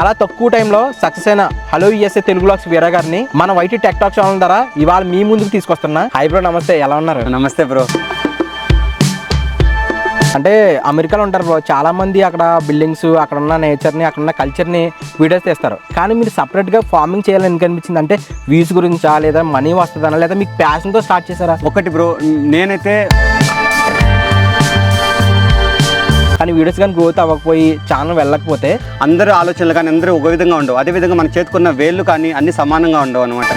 చాలా తక్కువ టైంలో సక్సెస్ అయిన హలో యూఎస్ఏ తెలుగు బ్లాగ్స్ వీరా గారిని మన వైటీ టెక్ టాక్ ఛానల్ ద్వారా ఇవాళ మీ ముందుకు తీసుకొస్తున్నా. హై బ్రో, నమస్తే, ఎలా ఉన్నారు? నమస్తే బ్రో. అంటే అమెరికాలో ఉంటారు బ్రో, చాలా మంది అక్కడ బిల్డింగ్స్, అక్కడ ఉన్న నేచర్ని, అక్కడ ఉన్న కల్చర్ని వీడియోస్ తీస్తారు. కానీ మీరు సపరేట్గా ఫార్మింగ్ చేయాలని ఎందుకు అనిపించింది? అంటే వ్యూస్ గురించా, లేదా మనీ వస్తుందనా, లేదా మీకు ప్యాషన్తో స్టార్ట్ చేశారా? ఒకటి బ్రో, నేనైతే కానీ వీడియోస్ కానీ గ్రోత్ అవ్వకపోయి ఛానల్ వెళ్ళకపోతే అందరూ ఆలోచనలు కానీ అందరూ ఒక విధంగా ఉండవు. అదేవిధంగా మన చేతుకున్న వేళ్ళు కానీ అన్ని సమానంగా ఉండవు అనమాట.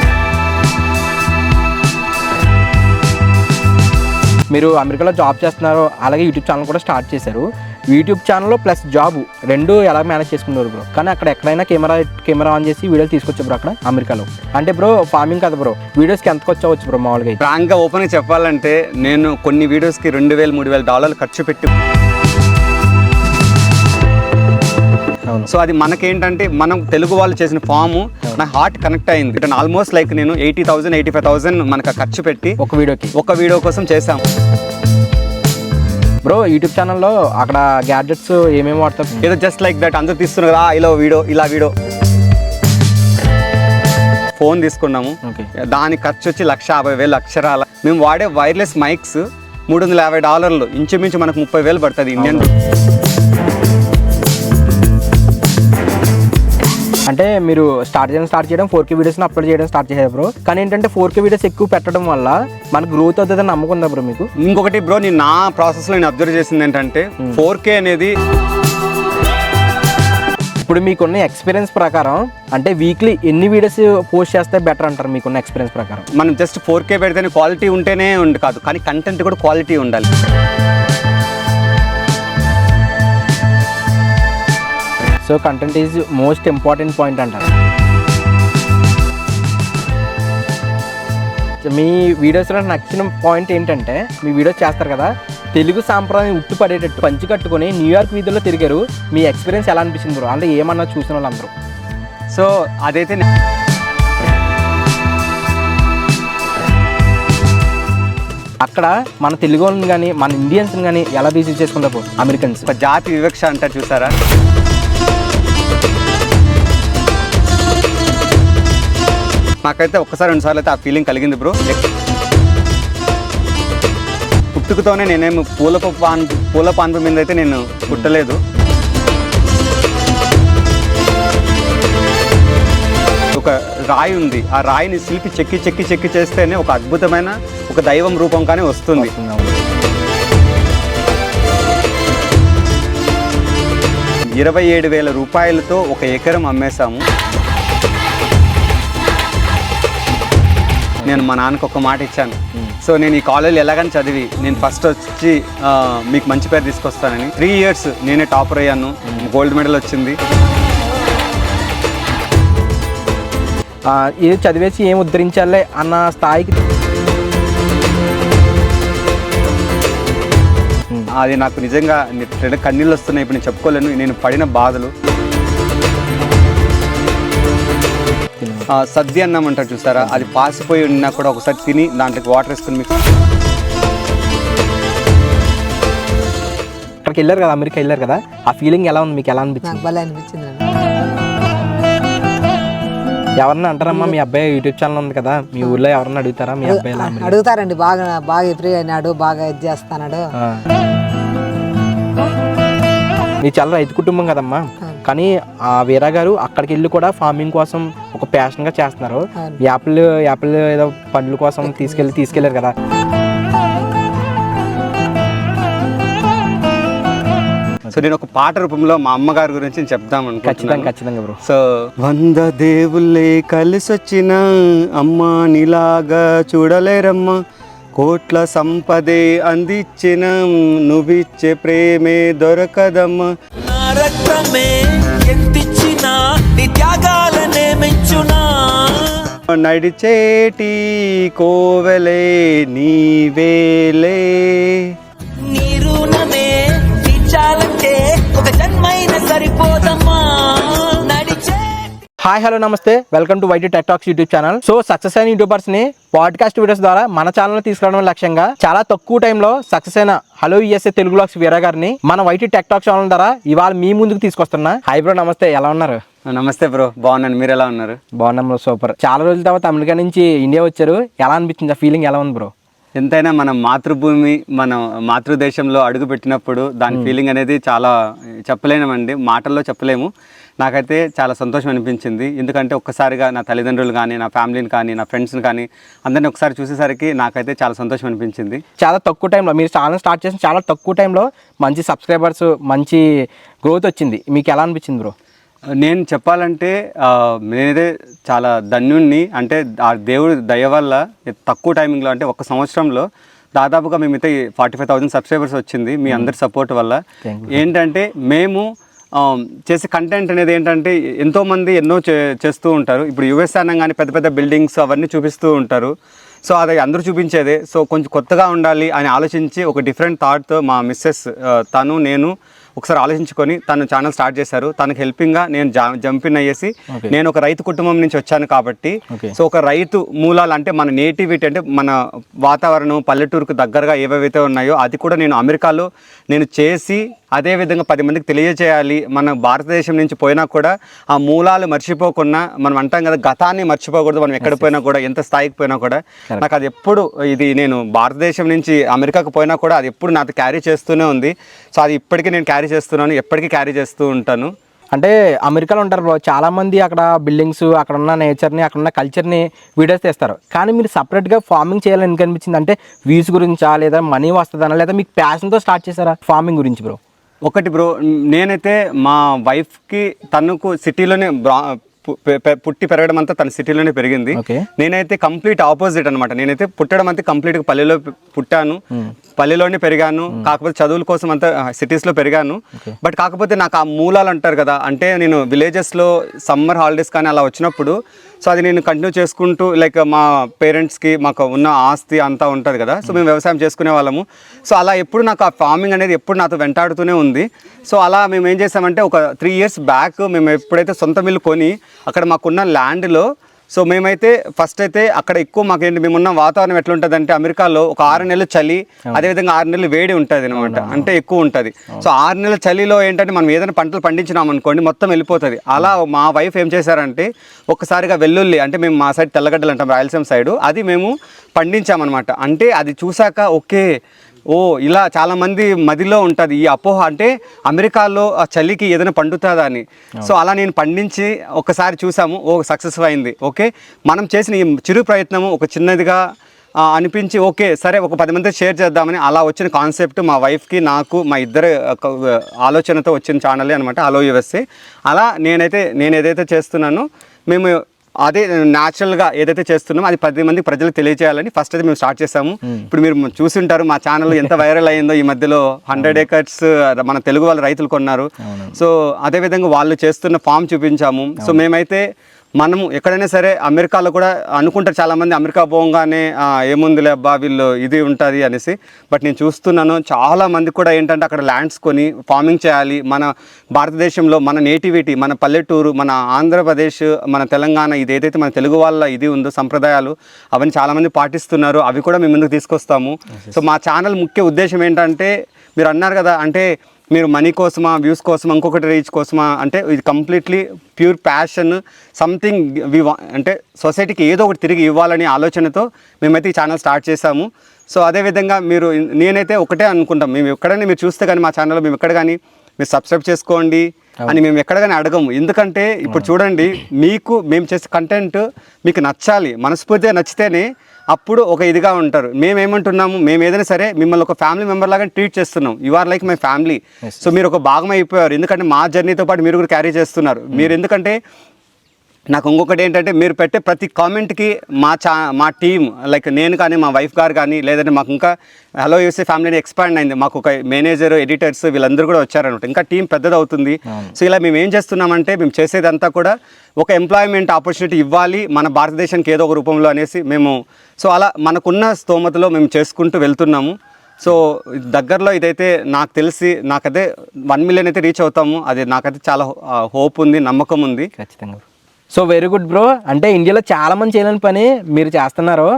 మీరు అమెరికాలో జాబ్ చేస్తున్నారు, అలాగే యూట్యూబ్ ఛానల్ కూడా స్టార్ట్ చేశారు. యూట్యూబ్ ఛానల్ ప్లస్ జాబ్ రెండు ఎలా మేనేజ్ చేసుకున్నారు బ్రో? కానీ అక్కడ ఎక్కడైనా కెమెరా ఆన్ చేసి వీడియోలు తీసుకొచ్చా బ్రో అక్కడ అమెరికాలో? అంటే బ్రో ఫార్మింగ్ కదా బ్రో, వీడియోస్కి ఎంతకు వచ్చావచ్చు బ్రో మామూలుగా? ఫ్రాంక్గా ఓపెన్గా చెప్పాలంటే నేను కొన్ని వీడియోస్కి $2,000-3,000 ఖర్చు పెట్టి, సో అది మనకేంటంటే మనం తెలుగు వాళ్ళు చేసిన ఫామ్ నా హార్ట్ కనెక్ట్ అయింది. ఆల్మోస్ట్ లైక్ నేను 80,000-85,000 మనకు ఖర్చు పెట్టి ఒక వీడియో కోసం చేసాం బ్రో. యూట్యూబ్ ఛానల్లో అక్కడ గ్యాడ్జెట్స్ ఏమేమి వాడతారు? ఏదో జస్ట్ లైక్ దట్ అందరూ తీస్తున్నారు కదా, ఇలా వీడియో ఫోన్ తీసుకున్నాము. దాని ఖర్చు వచ్చి $150,000 అక్షరాల. మేము వాడే వైర్లెస్ మైక్స్ $350, ఇంచుమించు మనకు 30,000 పడుతుంది ఇండియన్. అంటే మీరు స్టార్ట్ చేయడం 4K వీడియోస్ని అప్లోడ్ చేయడం స్టార్ట్ చేశారు బ్రో. కానీ ఏంటంటే 4K వీడియోస్ ఎక్కువ పెట్టడం వల్ల మనకు గ్రోత్ అవుతుందని నమ్మకం ఉందా బ్రో మీకు? ఇంకొకటి బ్రో, నేను నా ప్రాసెస్లో నేను అబ్జర్వ్ చేసింది ఏంటంటే 4K అనేది ఇప్పుడు మీకున్న ఎక్స్పీరియన్స్ ప్రకారం అంటే వీక్లీ ఎన్ని వీడియోస్ పోస్ట్ చేస్తే బెటర్ అంటారు మీకున్న ఎక్స్పీరియన్స్ ప్రకారం? మనం జస్ట్ 4K పెడితేనే క్వాలిటీ ఉంటేనే కాదు, కానీ కంటెంట్ కూడా క్వాలిటీ ఉండాలి. So content is most important point అంటారు. మీ వీడియోస్లో నచ్చిన పాయింట్ ఏంటంటే, మీ వీడియోస్ చేస్తారు కదా, తెలుగు సాంప్రదాయం ఉట్టుపడేటట్టు పంచి కట్టుకొని న్యూయార్క్ వీధుల్లో తిరిగారు. మీ ఎక్స్పీరియన్స్ ఎలా అనిపించింది బ్రో? అంటే ఏమన్నా చూసిన వాళ్ళందరూ? సో అదైతే అక్కడ మన తెలుగు వాళ్ళని కానీ మన ఇండియన్స్ని కానీ ఎలా రిసీవ్ చేసుకుంటారు అమెరికన్స్? ఒక జాతి వివక్ష అంటారు చూసారా, నాకైతే ఒక్కసారి 2 సార్లు అయితే ఆ ఫీలింగ్ కలిగింది బ్రో. పుట్టుకతోనే నేనేమి పూల పాన్పు మీద అయితే నేను పుట్టలేదు. ఒక రాయి ఉంది, ఆ రాయిని శిల్పి చెక్కి చేస్తేనే ఒక అద్భుతమైన ఒక దైవం రూపం కానీ వస్తుంది. $27,000 ఒక ఎకరం అమ్మేశాము. నేను మా నాన్నకు ఒక మాట ఇచ్చాను. సో నేను ఈ కాలేజీలో ఎలాగని చదివి నేను ఫస్ట్ వచ్చి మీకు మంచి పేరు తీసుకొస్తానని. 3 years నేనే టాపర్ అయ్యాను, గోల్డ్ మెడల్ వచ్చింది. ఇది చదివేసి ఏం ఉద్ధరించాలే అన్న స్థాయికి అది నాకు నిజంగా కన్నీళ్ళు వస్తున్నాయి. ఇప్పుడు నేను చెప్పుకోలేను నేను పడిన బాధలు. సద్య అన్నం అంటారు చూసారా, అది పాసిపోయి ఉన్నా కూడా ఒకసారి తిని దాంట్లోకి వాటర్ వేసుకుని మీకు. అక్కడికి వెళ్ళారు కదా, అమెరికా వెళ్ళారు కదా, ఆ ఫీలింగ్ ఎలా ఉంది మీకు? ఎలా అనిపించింది? ఎవరన్నా అంటారమ్మా మీ అబ్బాయి యూట్యూబ్ ఛానల్ ఉంది కదా, మీ ఊర్లో ఎవరన్నా అడుగుతారా మీ అబ్బాయి? అడుగుతారండి, బాగా ఫ్రీ అయినాడు, బాగా ఇది చేస్తాడు. మీ చాలా రైతు కుటుంబం కదమ్మా, కానీ ఆ వీరా గారు అక్కడికి వెళ్ళి కూడా ఫార్మింగ్ కోసం ఒక ప్యాషన్గా చేస్తున్నారు. యాపిల్ ఏదో పండ్ల కోసం తీసుకెళ్లారు కదా. సో నేను ఒక పాట రూపంలో మా అమ్మగారి గురించి చెప్దాం అనుకుంటున్నాను. ఖచ్చితంగా బ్రో. సో 100 దేవుళ్ళే కలిసొచ్చిన అమ్మ నీలాగా చూడలేరమ్మా, కోట్ల సంపదే అందించిన నువ్విచ్చే ప్రేమే దొరకదమ్మా, నడిచేటి కోవెలే నీవేలే, హాయ్ హలో నమస్తే, welcome to YT tech talks YouTube channel. So success అయిన యూట్యూబర్స్ ని పాడ్కాస్ట్ వీడియోస్ ద్వారా మన ఛానల్ తీసుకురావడం లక్ష్యంగా చాలా తక్కువ టైంలో సక్సెస్ అయిన హలో యూఎస్ఏ తెలుగు బ్లాగ్స్ వీరా గారిని మన వైటీ టెక్ టాక్ ఛానల్ ద్వారా ఇవాళ మీ ముందుకు తీసుకొస్తున్నా. హై బ్రో, నమస్తే, ఎలా ఉన్నారు? నమస్తే బ్రో, బాగున్నాను. మీరు ఎలా ఉన్నారు? బాగున్నాం బ్రో, సూపర్. చాలా రోజుల తర్వాత అమెరికా నుంచి ఇండియా వచ్చారు, ఎలా అనిపించింది? ఆ ఫీలింగ్ ఎలా ఉంది బ్రో? ఎంతైనా మన మాతృభూమి, మన మాతృదేశంలో అడుగు పెట్టినప్పుడు దాని ఫీలింగ్ అనేది చాలా చెప్పలేమండి, మాటల్లో చెప్పలేము. నాకైతే చాలా సంతోషం అనిపించింది. ఎందుకంటే ఒక్కసారిగా నా తల్లిదండ్రులు కానీ, నా ఫ్యామిలీని కానీ, నా ఫ్రెండ్స్ని కానీ అందరినీ ఒకసారి చూసేసరికి నాకైతే చాలా సంతోషం అనిపించింది. చాలా తక్కువ టైంలో మీరు ఛానల్ స్టార్ట్ చేసిన చాలా తక్కువ టైంలో మంచి సబ్స్క్రైబర్స్, మంచి గ్రోత్ వచ్చింది. మీకు ఎలా అనిపించింది బ్రో? నేను చెప్పాలంటే నేనైతే చాలా ధన్యుణ్ణి. అంటే ఆ దేవుడి దయ వల్ల తక్కువ టైమింగ్లో, అంటే ఒక సంవత్సరంలో దాదాపుగా మేమైతే 45,000 సబ్స్క్రైబర్స్ వచ్చింది మీ అందరి సపోర్ట్ వల్ల. ఏంటంటే మేము చేసే కంటెంట్ అనేది ఏంటంటే ఎంతోమంది ఎన్నో చేస్తూ ఉంటారు. ఇప్పుడు యుఎస్ అనగానే పెద్ద పెద్ద బిల్డింగ్స్ అవన్నీ చూపిస్తూ ఉంటారు. సో అది అందరూ చూపించేదే. సో కొంచెం కొత్తగా ఉండాలి అని ఆలోచించి ఒక డిఫరెంట్ థాట్తో మా మిస్సెస్ నేను ఒకసారి ఆలోచించుకొని తను ఛానల్ స్టార్ట్ చేశారు. తనకు హెల్పింగ్గా నేను జంపిన్ అయ్యేసి, నేను ఒక రైతు కుటుంబం నుంచి వచ్చాను కాబట్టి, సో ఒక రైతు మూలాలు అంటే మన నేటివిటీ, అంటే మన వాతావరణం పల్లెటూరుకు దగ్గరగా ఏవేవైతే ఉన్నాయో అది కూడా నేను అమెరికాలో నేను చేసి అదేవిధంగా 10 మందికి తెలియజేయాలి. మన భారతదేశం నుంచి పోయినా కూడా ఆ మూలాలు మర్చిపోకుండా, మనం అంటాం కదా గతాన్ని మర్చిపోకూడదు. మనం ఎక్కడ పోయినా కూడా, ఎంత స్థాయికి పోయినా కూడా నాకు అది ఎప్పుడు ఇది నేను భారతదేశం నుంచి అమెరికాకు పోయినా కూడా అది ఎప్పుడు నాతో క్యారీ చేస్తూనే ఉంది. సో అది ఇప్పటికీ నేను క్యారీ చేస్తున్నాను, ఎప్పటికీ క్యారీ చేస్తూ ఉంటాను. అంటే అమెరికాలో ఉంటారు బ్రో, చాలామంది అక్కడ బిల్డింగ్స్, అక్కడ ఉన్న నేచర్ని, అక్కడ ఉన్న కల్చర్ని వీడియోస్ తీస్తారు. కానీ మీరు సపరేట్గా ఫార్మింగ్ చేయాలని ఎందుకు అనిపించింది? అంటే వ్యూస్ గురించా, లేదా మనీ వస్తుందనా, లేదా మీకు ప్యాషన్తో స్టార్ట్ చేశారా ఫార్మింగ్ గురించి బ్రో? ఒకటి బ్రో, నేనైతే మా వైఫ్కి తనకు సిటీలోనే పుట్టి పెరగడం అంతా తన సిటీలోనే పెరిగింది. నేనైతే కంప్లీట్ ఆపోజిట్ అనమాట. నేనైతే పుట్టడం అంతా కంప్లీట్గా పల్లెలో పుట్టాను, పల్లెలోనే పెరిగాను. కాకపోతే చదువుల కోసం అంతా సిటీస్లో పెరిగాను. బట్ కాకపోతే నాకు ఆ మూలాలు అంటారు కదా, అంటే నేను విలేజెస్లో సమ్మర్ హాలిడేస్ కానీ అలా వచ్చినప్పుడు, సో అది నేను కంటిన్యూ చేసుకుంటూ, లైక్ మా పేరెంట్స్కి మాకు ఉన్న ఆస్తి అంతా ఉంటుంది కదా, సో మేము వ్యవసాయం చేసుకునే వాళ్ళము. సో అలా ఎప్పుడు నాకు ఆ ఫార్మింగ్ అనేది ఎప్పుడు నాతో వెంటాడుతూనే ఉంది. సో అలా మేము ఏం చేసామంటే ఒక 3 years బ్యాక్ మేము ఎప్పుడైతే సొంత మిల్లు కొని అక్కడ మాకున్న ల్యాండ్లో, సో మేమైతే ఫస్ట్ అయితే అక్కడ ఎక్కువ మాకేంటి, మేమున్న వాతావరణం ఎట్లా ఉంటుంది అంటే అమెరికాలో ఒక 6 నెలలు చలి, అదేవిధంగా 6 నెలలు వేడి ఉంటుంది అనమాట, అంటే ఎక్కువ ఉంటుంది. సో 6 నెలల చలిలో ఏంటంటే మనం ఏదైనా పంటలు పండించినాం అనుకోండి మొత్తం వెళ్ళిపోతుంది. అలా మా వైఫ్ ఏం చేశారంటే ఒక్కసారిగా వెల్లుల్లి, అంటే మేము మా సైడ్ తెల్లగడ్డలు అంటాం రాయలసీమ సైడు, అది మేము పండించామన్నమాట. అంటే అది చూసాక ఓకే, ఓ ఇలా చాలామంది మదిలో ఉంటుంది ఈ అపోహ, అంటే అమెరికాలో ఆ చలికి ఏదైనా పండుతుందా అని. సో అలా నేను పండించి ఒకసారి చూసాము, ఓ సక్సెస్ అయింది. ఓకే, మనం చేసిన ఈ చిరు ప్రయత్నము ఒక చిన్నదిగా అనిపించి ఓకే సరే ఒక 10 మంది షేర్ చేద్దామని అలా వచ్చిన కాన్సెప్ట్ మా వైఫ్కి నాకు మా ఇద్దరు ఆలోచనతో వచ్చిన ఛానలే అనమాట హలో యూఎస్ఏ. అలా నేను ఏదైతే చేస్తున్నానో మేము అదే న్యాచురల్గా ఏదైతే చేస్తున్నామో అది 10 మంది ప్రజలకు తెలియజేయాలని ఫస్ట్ అయితే మేము స్టార్ట్ చేసాము. ఇప్పుడు మీరు చూస్తుంటారు మా ఛానల్ ఎంత వైరల్ అయ్యిందో. ఈ మధ్యలో 100 acres మన తెలుగు వాళ్ళ రైతులు కొన్నారు. సో అదేవిధంగా వాళ్ళు చేస్తున్న ఫామ్ చూపించాము. సో మేమైతే మనము ఎక్కడైనా సరే అమెరికాలో కూడా అనుకుంటారు చాలామంది, అమెరికా పోగానే ఏముందిలే అబ్బా వీళ్ళు ఇది ఉంటుంది అనేసి. బట్ నేను చూస్తున్నాను చాలామంది కూడా ఏంటంటే అక్కడ ల్యాండ్స్ కొని ఫార్మింగ్ చేయాలి. మన భారతదేశంలో మన నేటివిటీ, మన పల్లెటూరు, మన ఆంధ్రప్రదేశ్, మన తెలంగాణ, ఇది ఏదైతే మన తెలుగు వాళ్ళ ఇది ఉందో సంప్రదాయాలు, అవన్నీ చాలామంది పాటిస్తున్నారు. అవి కూడా మేము ముందుకు తీసుకొస్తాము. సో మా ఛానల్ ముఖ్య ఉద్దేశం ఏంటంటే, మీరు అన్నారు కదా అంటే మీరు మనీ కోసమా, వ్యూస్ కోసమా, ఇంకొకటి రీచ్ కోసమా అంటే ఇది కంప్లీట్లీ ప్యూర్ ప్యాషన్, సంథింగ్ అంటే సొసైటీకి ఏదో ఒకటి తిరిగి ఇవ్వాలని ఆలోచనతో మేమైతే ఈ ఛానల్ స్టార్ట్ చేశాము. సో అదేవిధంగా నేనైతే ఒకటే అనుకుంటాం, మేము ఎక్కడైనా మీరు చూస్తే కానీ మా ఛానల్లో మేము ఎక్కడ కానీ మీరు సబ్స్క్రైబ్ చేసుకోండి అని మేము ఎక్కడ కానీ అడగము. ఎందుకంటే ఇప్పుడు చూడండి, మేము చేసే కంటెంట్ మీకు నచ్చాలి, మనస్ఫూర్తిగా నచ్చితేనే అప్పుడు ఒక ఇదిగా ఉంటారు. మేమేమంటున్నాము, మేము ఏదైనా సరే మిమ్మల్ని ఒక ఫ్యామిలీ మెంబర్ లాగా ట్రీట్ చేస్తున్నాం. You are like my family. So మీరు ఒక భాగం అయిపోయారు. ఎందుకంటే మా జర్నీతో పాటు మీరు కూడా క్యారీ చేస్తున్నారు. మీరు ఎందుకంటే నాకు ఇంకొకటి ఏంటంటే, మీరు పెట్టే ప్రతి కామెంట్కి మా టీమ్, లైక్ నేను కానీ మా వైఫ్ గారు కానీ, లేదంటే మాకు ఇంకా హలో యూఎస్ఏ ఫ్యామిలీని ఎక్స్పాండ్ అయింది. మాకు ఒక మేనేజర్, ఎడిటర్స్ వీళ్ళందరూ కూడా వచ్చారనమాట. ఇంకా టీం పెద్దది అవుతుంది. సో ఇలా మేము ఏం చేస్తున్నామంటే, మేము చేసేదంతా కూడా ఒక ఎంప్లాయ్మెంట్ ఆపర్చునిటీ ఇవ్వాలి మన భారతదేశానికి ఏదో ఒక రూపంలో అనేసి మేము, సో అలా మనకున్న స్తోమతలో మేము చేసుకుంటూ వెళ్తున్నాము. సో దగ్గరలో ఇదైతే నాకు తెలిసి నాకైతే 1 million అయితే రీచ్ అవుతాము. అది నాకైతే చాలా హోప్ ఉంది, నమ్మకం ఉంది. ఖచ్చితంగా. So very good bro. అంటే ఇండియాలో చాలామంది చేయలేని పని మీరు చేస్తున్నారు.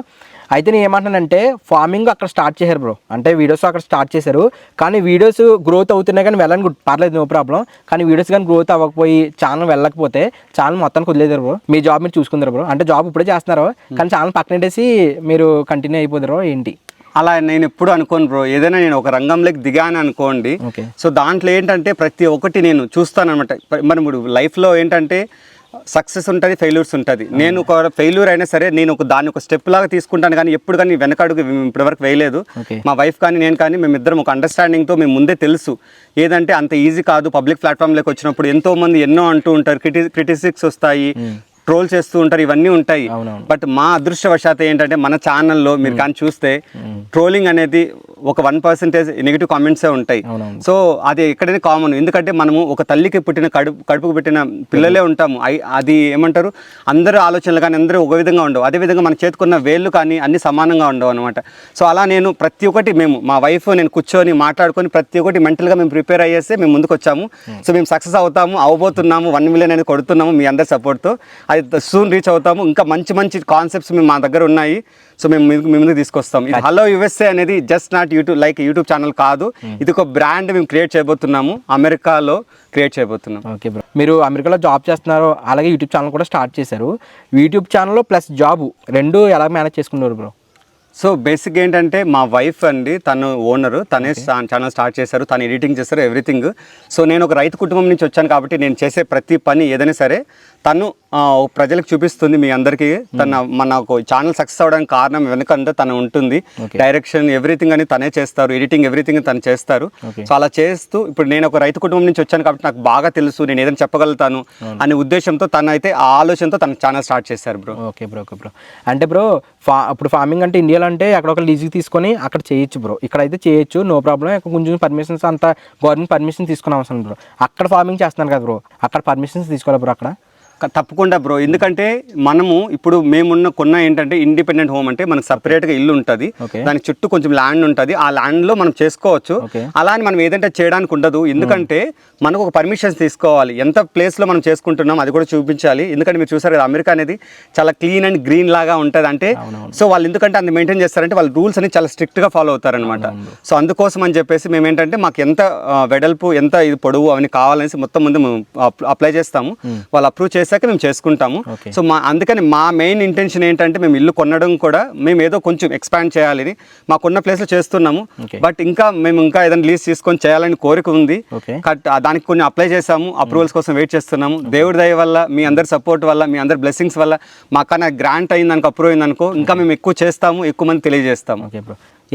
అయితే నేను ఏమంటున్నానంటే ఫార్మింగ్ అక్కడ స్టార్ట్ చేశారు బ్రో, అంటే వీడియోస్ అక్కడ స్టార్ట్ చేశారు, కానీ వీడియోస్ గ్రోత్ అవుతున్నాయి కానీ వెళ్ళని పర్లేదు, నో ప్రాబ్లం. కానీ వీడియోస్ కానీ గ్రోత్ అవ్వకపోయి ఛానల్ వెళ్ళకపోతే ఛానల్ మొత్తానికి వదిలేదారు బ్రో, మీ జాబ్ మీరు చూసుకుందరు బ్రో. అంటే జాబ్ ఇప్పుడే చేస్తున్నారు కానీ ఛానల్ పక్కనెట్టేసి మీరు కంటిన్యూ అయిపోతారు ఏంటి? అలా నేను ఎప్పుడు అనుకోను బ్రో, ఏదైనా నేను ఒక రంగంలోకి దిగాను అనుకోండి, సో దాంట్లో ఏంటంటే ప్రతి ఒక్కటి నేను చూస్తాను అనమాట. మరి ఇప్పుడు లైఫ్లో ఏంటంటే సక్సెస్ ఉంటుంది, ఫెయిల్యూర్స్ ఉంటుంది. నేను ఒక ఫెయిల్యూర్ అయినా సరే నేను దాన్ని ఒక స్టెప్ లాగా తీసుకుంటాను, కానీ ఎప్పుడు కానీ వెనకడుగు ఇప్పటివరకు వేయలేదు. మా వైఫ్ కానీ నేను కానీ మేమిద్దరం ఒక అండర్స్టాండింగ్తో మేము ముందే తెలుసు ఏదంటే అంత ఈజీ కాదు. పబ్లిక్ ప్లాట్ఫామ్లోకి వచ్చినప్పుడు ఎంతో మంది ఎన్నో అంటూ ఉంటారు, క్రిటిసిక్స్ వస్తాయి, ట్రోల్ చేస్తూ ఉంటారు, ఇవన్నీ ఉంటాయి. బట్ మా అదృష్టవశాత్తు ఏంటంటే మన ఛానల్లో మీరు కానీ చూస్తే ట్రోలింగ్ అనేది ఒక 1% నెగిటివ్ కామెంట్సే ఉంటాయి. సో అది ఎక్కడైనా కామన్, ఎందుకంటే మనము ఒక తల్లికి పుట్టిన కడుపుకు పెట్టిన పిల్లలే ఉంటాము. అది ఏమంటారు, అందరూ ఆలోచనలు కానీ అందరూ ఒక విధంగా ఉండవు, అదేవిధంగా మన చేతుకున్న వేళ్ళు కానీ అన్ని సమానంగా ఉండవు అనమాట. సో అలా నేను ప్రతి ఒక్కటి మేము మా వైఫ్ నేను కూర్చొని మాట్లాడుకొని ప్రతి ఒక్కటి మెంటల్గా మేము ప్రిపేర్ అయ్యేస్తే మేము ముందుకు వచ్చాము. సో మేము సక్సెస్ అవుతాము, అవబోతున్నాము, 1 మిలియన్ అనేది కొడుతున్నాము మీ అందరి సపోర్ట్తో. అది సూన్ రీచ్ అవుతాము. ఇంకా మంచి మంచి కాన్సెప్ట్స్ మేము మా దగ్గర ఉన్నాయి, సో మేము మీ ముందుకు తీసుకొస్తాం. ఇది హలో యుఎస్ఏ అనేది జస్ట్ నాట్ యూట్యూబ్ ఛానల్ కాదు, ఇది ఒక బ్రాండ్ మేము క్రియేట్ చేయబోతున్నాము, అమెరికాలో క్రియేట్ చేయబోతున్నాం. ఓకే బ్రో, మీరు అమెరికాలో జాబ్ చేస్తున్నారు, అలాగే యూట్యూబ్ ఛానల్ కూడా స్టార్ట్ చేశారు. యూట్యూబ్ ఛానల్ ప్లస్ జాబ్ రెండు ఎలా మేనేజ్ చేసుకున్నారు బ్రో? సో బేసిక్ ఏంటంటే మా వైఫ్ అండి, తను ఓనరు, తనే ఛానల్ స్టార్ట్ చేశారు, తను ఎడిటింగ్ చేస్తారు, ఎవ్రీథింగ్. సో నేను ఒక రైతు కుటుంబం నుంచి వచ్చాను కాబట్టి నేను చేసే ప్రతి పని ఏదైనా సరే తను ప్రజలకు చూపిస్తుంది, మీ అందరికీ. మన ఛానల్ సక్సెస్ అవ్వడానికి కారణం వెనకంటే తను ఉంటుంది, డైరెక్షన్ ఎవ్రీథింగ్ అని తనే చేస్తారు, ఎడిటింగ్ ఎవ్రీథింగ్ తను చేస్తారు. సో అలా చేస్తూ ఇప్పుడు నేను ఒక రైతు కుటుంబం నుంచి వచ్చాను కాబట్టి నాకు బాగా తెలుసు, నేను ఏదైనా చెప్పగలుగుతాను అనే ఉద్దేశంతో తను అయితే ఆ ఆలోచనతో తన ఛానల్ స్టార్ట్ చేశారు bro. Okay bro, okay bro. అంటే బ్రో ఇప్పుడు ఫార్మింగ్ అంటే ఇండియాలో అంటే అక్కడ ఒక లీజుకి తీసుకొని అక్కడ చేయొచ్చు బ్రో, ఇక్కడ అయితే చేయొచ్చు, నో ప్రాబ్లం. కొంచెం పర్మిషన్స్ అంతా గవర్నమెంట్ పర్మిషన్ తీసుకునే అవసరం బ్రో. అక్కడ ఫార్మింగ్ చేస్తున్నాను కదా బ్రో, అక్కడ పర్మిషన్స్ తీసుకోవాలి బ్రో అక్కడ? తప్పకుండా బ్రో, ఎందుకంటే మనము ఇప్పుడు కొన్న ఏంటంటే ఇండిపెండెంట్ హోమ్ అంటే మనకు సపరేట్గా ఇల్లు ఉంటుంది, దానికి చుట్టూ కొంచెం ల్యాండ్ ఉంటుంది, ఆ ల్యాండ్లో మనం చేసుకోవచ్చు. అలా అని మనం ఏదంటే చేయడానికి ఉండదు, ఎందుకంటే మనకు ఒక పర్మిషన్స్ తీసుకోవాలి, ఎంత ప్లేస్లో మనం చేసుకుంటున్నాం అది కూడా చూపించాలి. ఎందుకంటే మీరు చూసారు కదా అమెరికా అనేది చాలా క్లీన్ అండ్ గ్రీన్ లాగా ఉంటుంది, అంటే సో వాళ్ళు ఎందుకంటే అంత మెయింటైన్ చేస్తారంటే వాళ్ళ రూల్స్ అని చాలా స్ట్రిక్ట్గా ఫాలో అవుతారనమాట. సో అందుకోసం అని చెప్పేసి మేము ఏంటంటే మాకు ఎంత వెడల్పు ఎంత ఇది పొడవు అవన్నీ కావాలనేసి మొత్తం ముందు అప్లై చేస్తాము, వాళ్ళు అప్రూవ్ చేశాక మేము చేసుకుంటాము. సో అందుకని మా మెయిన్ ఇంటెన్షన్ ఏంటంటే మేము ఇల్లు కొనడం కూడా మేము ఏదో కొంచెం ఎక్స్పాండ్ చేయాలని మాకున్న ప్లేస్లో చేస్తున్నాము. బట్ ఇంకా ఏదైనా లీజ్ తీసుకొని చేయాలని కోరిక ఉంది, దానికి కొన్ని అప్లై చేసాము, అప్రూవల్స్ కోసం వెయిట్ చేస్తున్నాము. దేవుడి దయ వల్ల, మీ అందరి సపోర్ట్ వల్ల, మీ అందరి బ్లెస్సింగ్స్ వల్ల మాకన్నా గ్రాంట్ అయిందనుకో, అప్రూవ్ అయిందనుకో, ఇంకా మేము ఎక్కువ చేస్తాము, ఎక్కువ మంది తెలియజేస్తాము.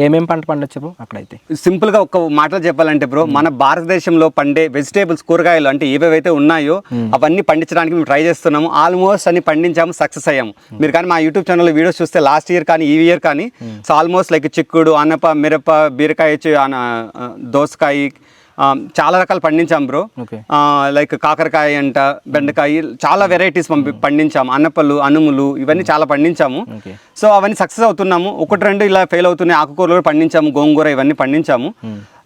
ఏమేం పంట పండొచ్చు బ్రో అక్కడైతే? సింపుల్గా ఒక మాటలో చెప్పాలంటే బ్రో, మన భారతదేశంలో పండే వెజిటేబుల్స్, కూరగాయలు అంటే ఏవేవైతే ఉన్నాయో అవన్నీ పండించడానికి మేము ట్రై చేస్తున్నాము. ఆల్మోస్ట్ అన్ని పండించాము, సక్సెస్ అయ్యాము. మీరు కానీ మా యూట్యూబ్ ఛానల్లో వీడియోస్ చూస్తే లాస్ట్ ఇయర్ కానీ ఈ ఇయర్ కానీ సో ఆల్మోస్ట్ లైక్ చిక్కుడు, అనప, మిరప, బీరకాయ, దోసకాయ, చాలా రకాలు పండించాం బ్రో. లైక్ కాకరకాయ అంట, బెండకాయ, చాలా వెరైటీస్ పండించాము, అన్నపళ్ళు, అనుములు, ఇవన్నీ చాలా పండించాము. సో అవన్నీ సక్సెస్ అవుతున్నాము. 1-2 ఇలా ఫెయిల్ అవుతున్నాయి. ఆకుకూరలు కూడా పండించాము, గోంగూర ఇవన్నీ పండించాము.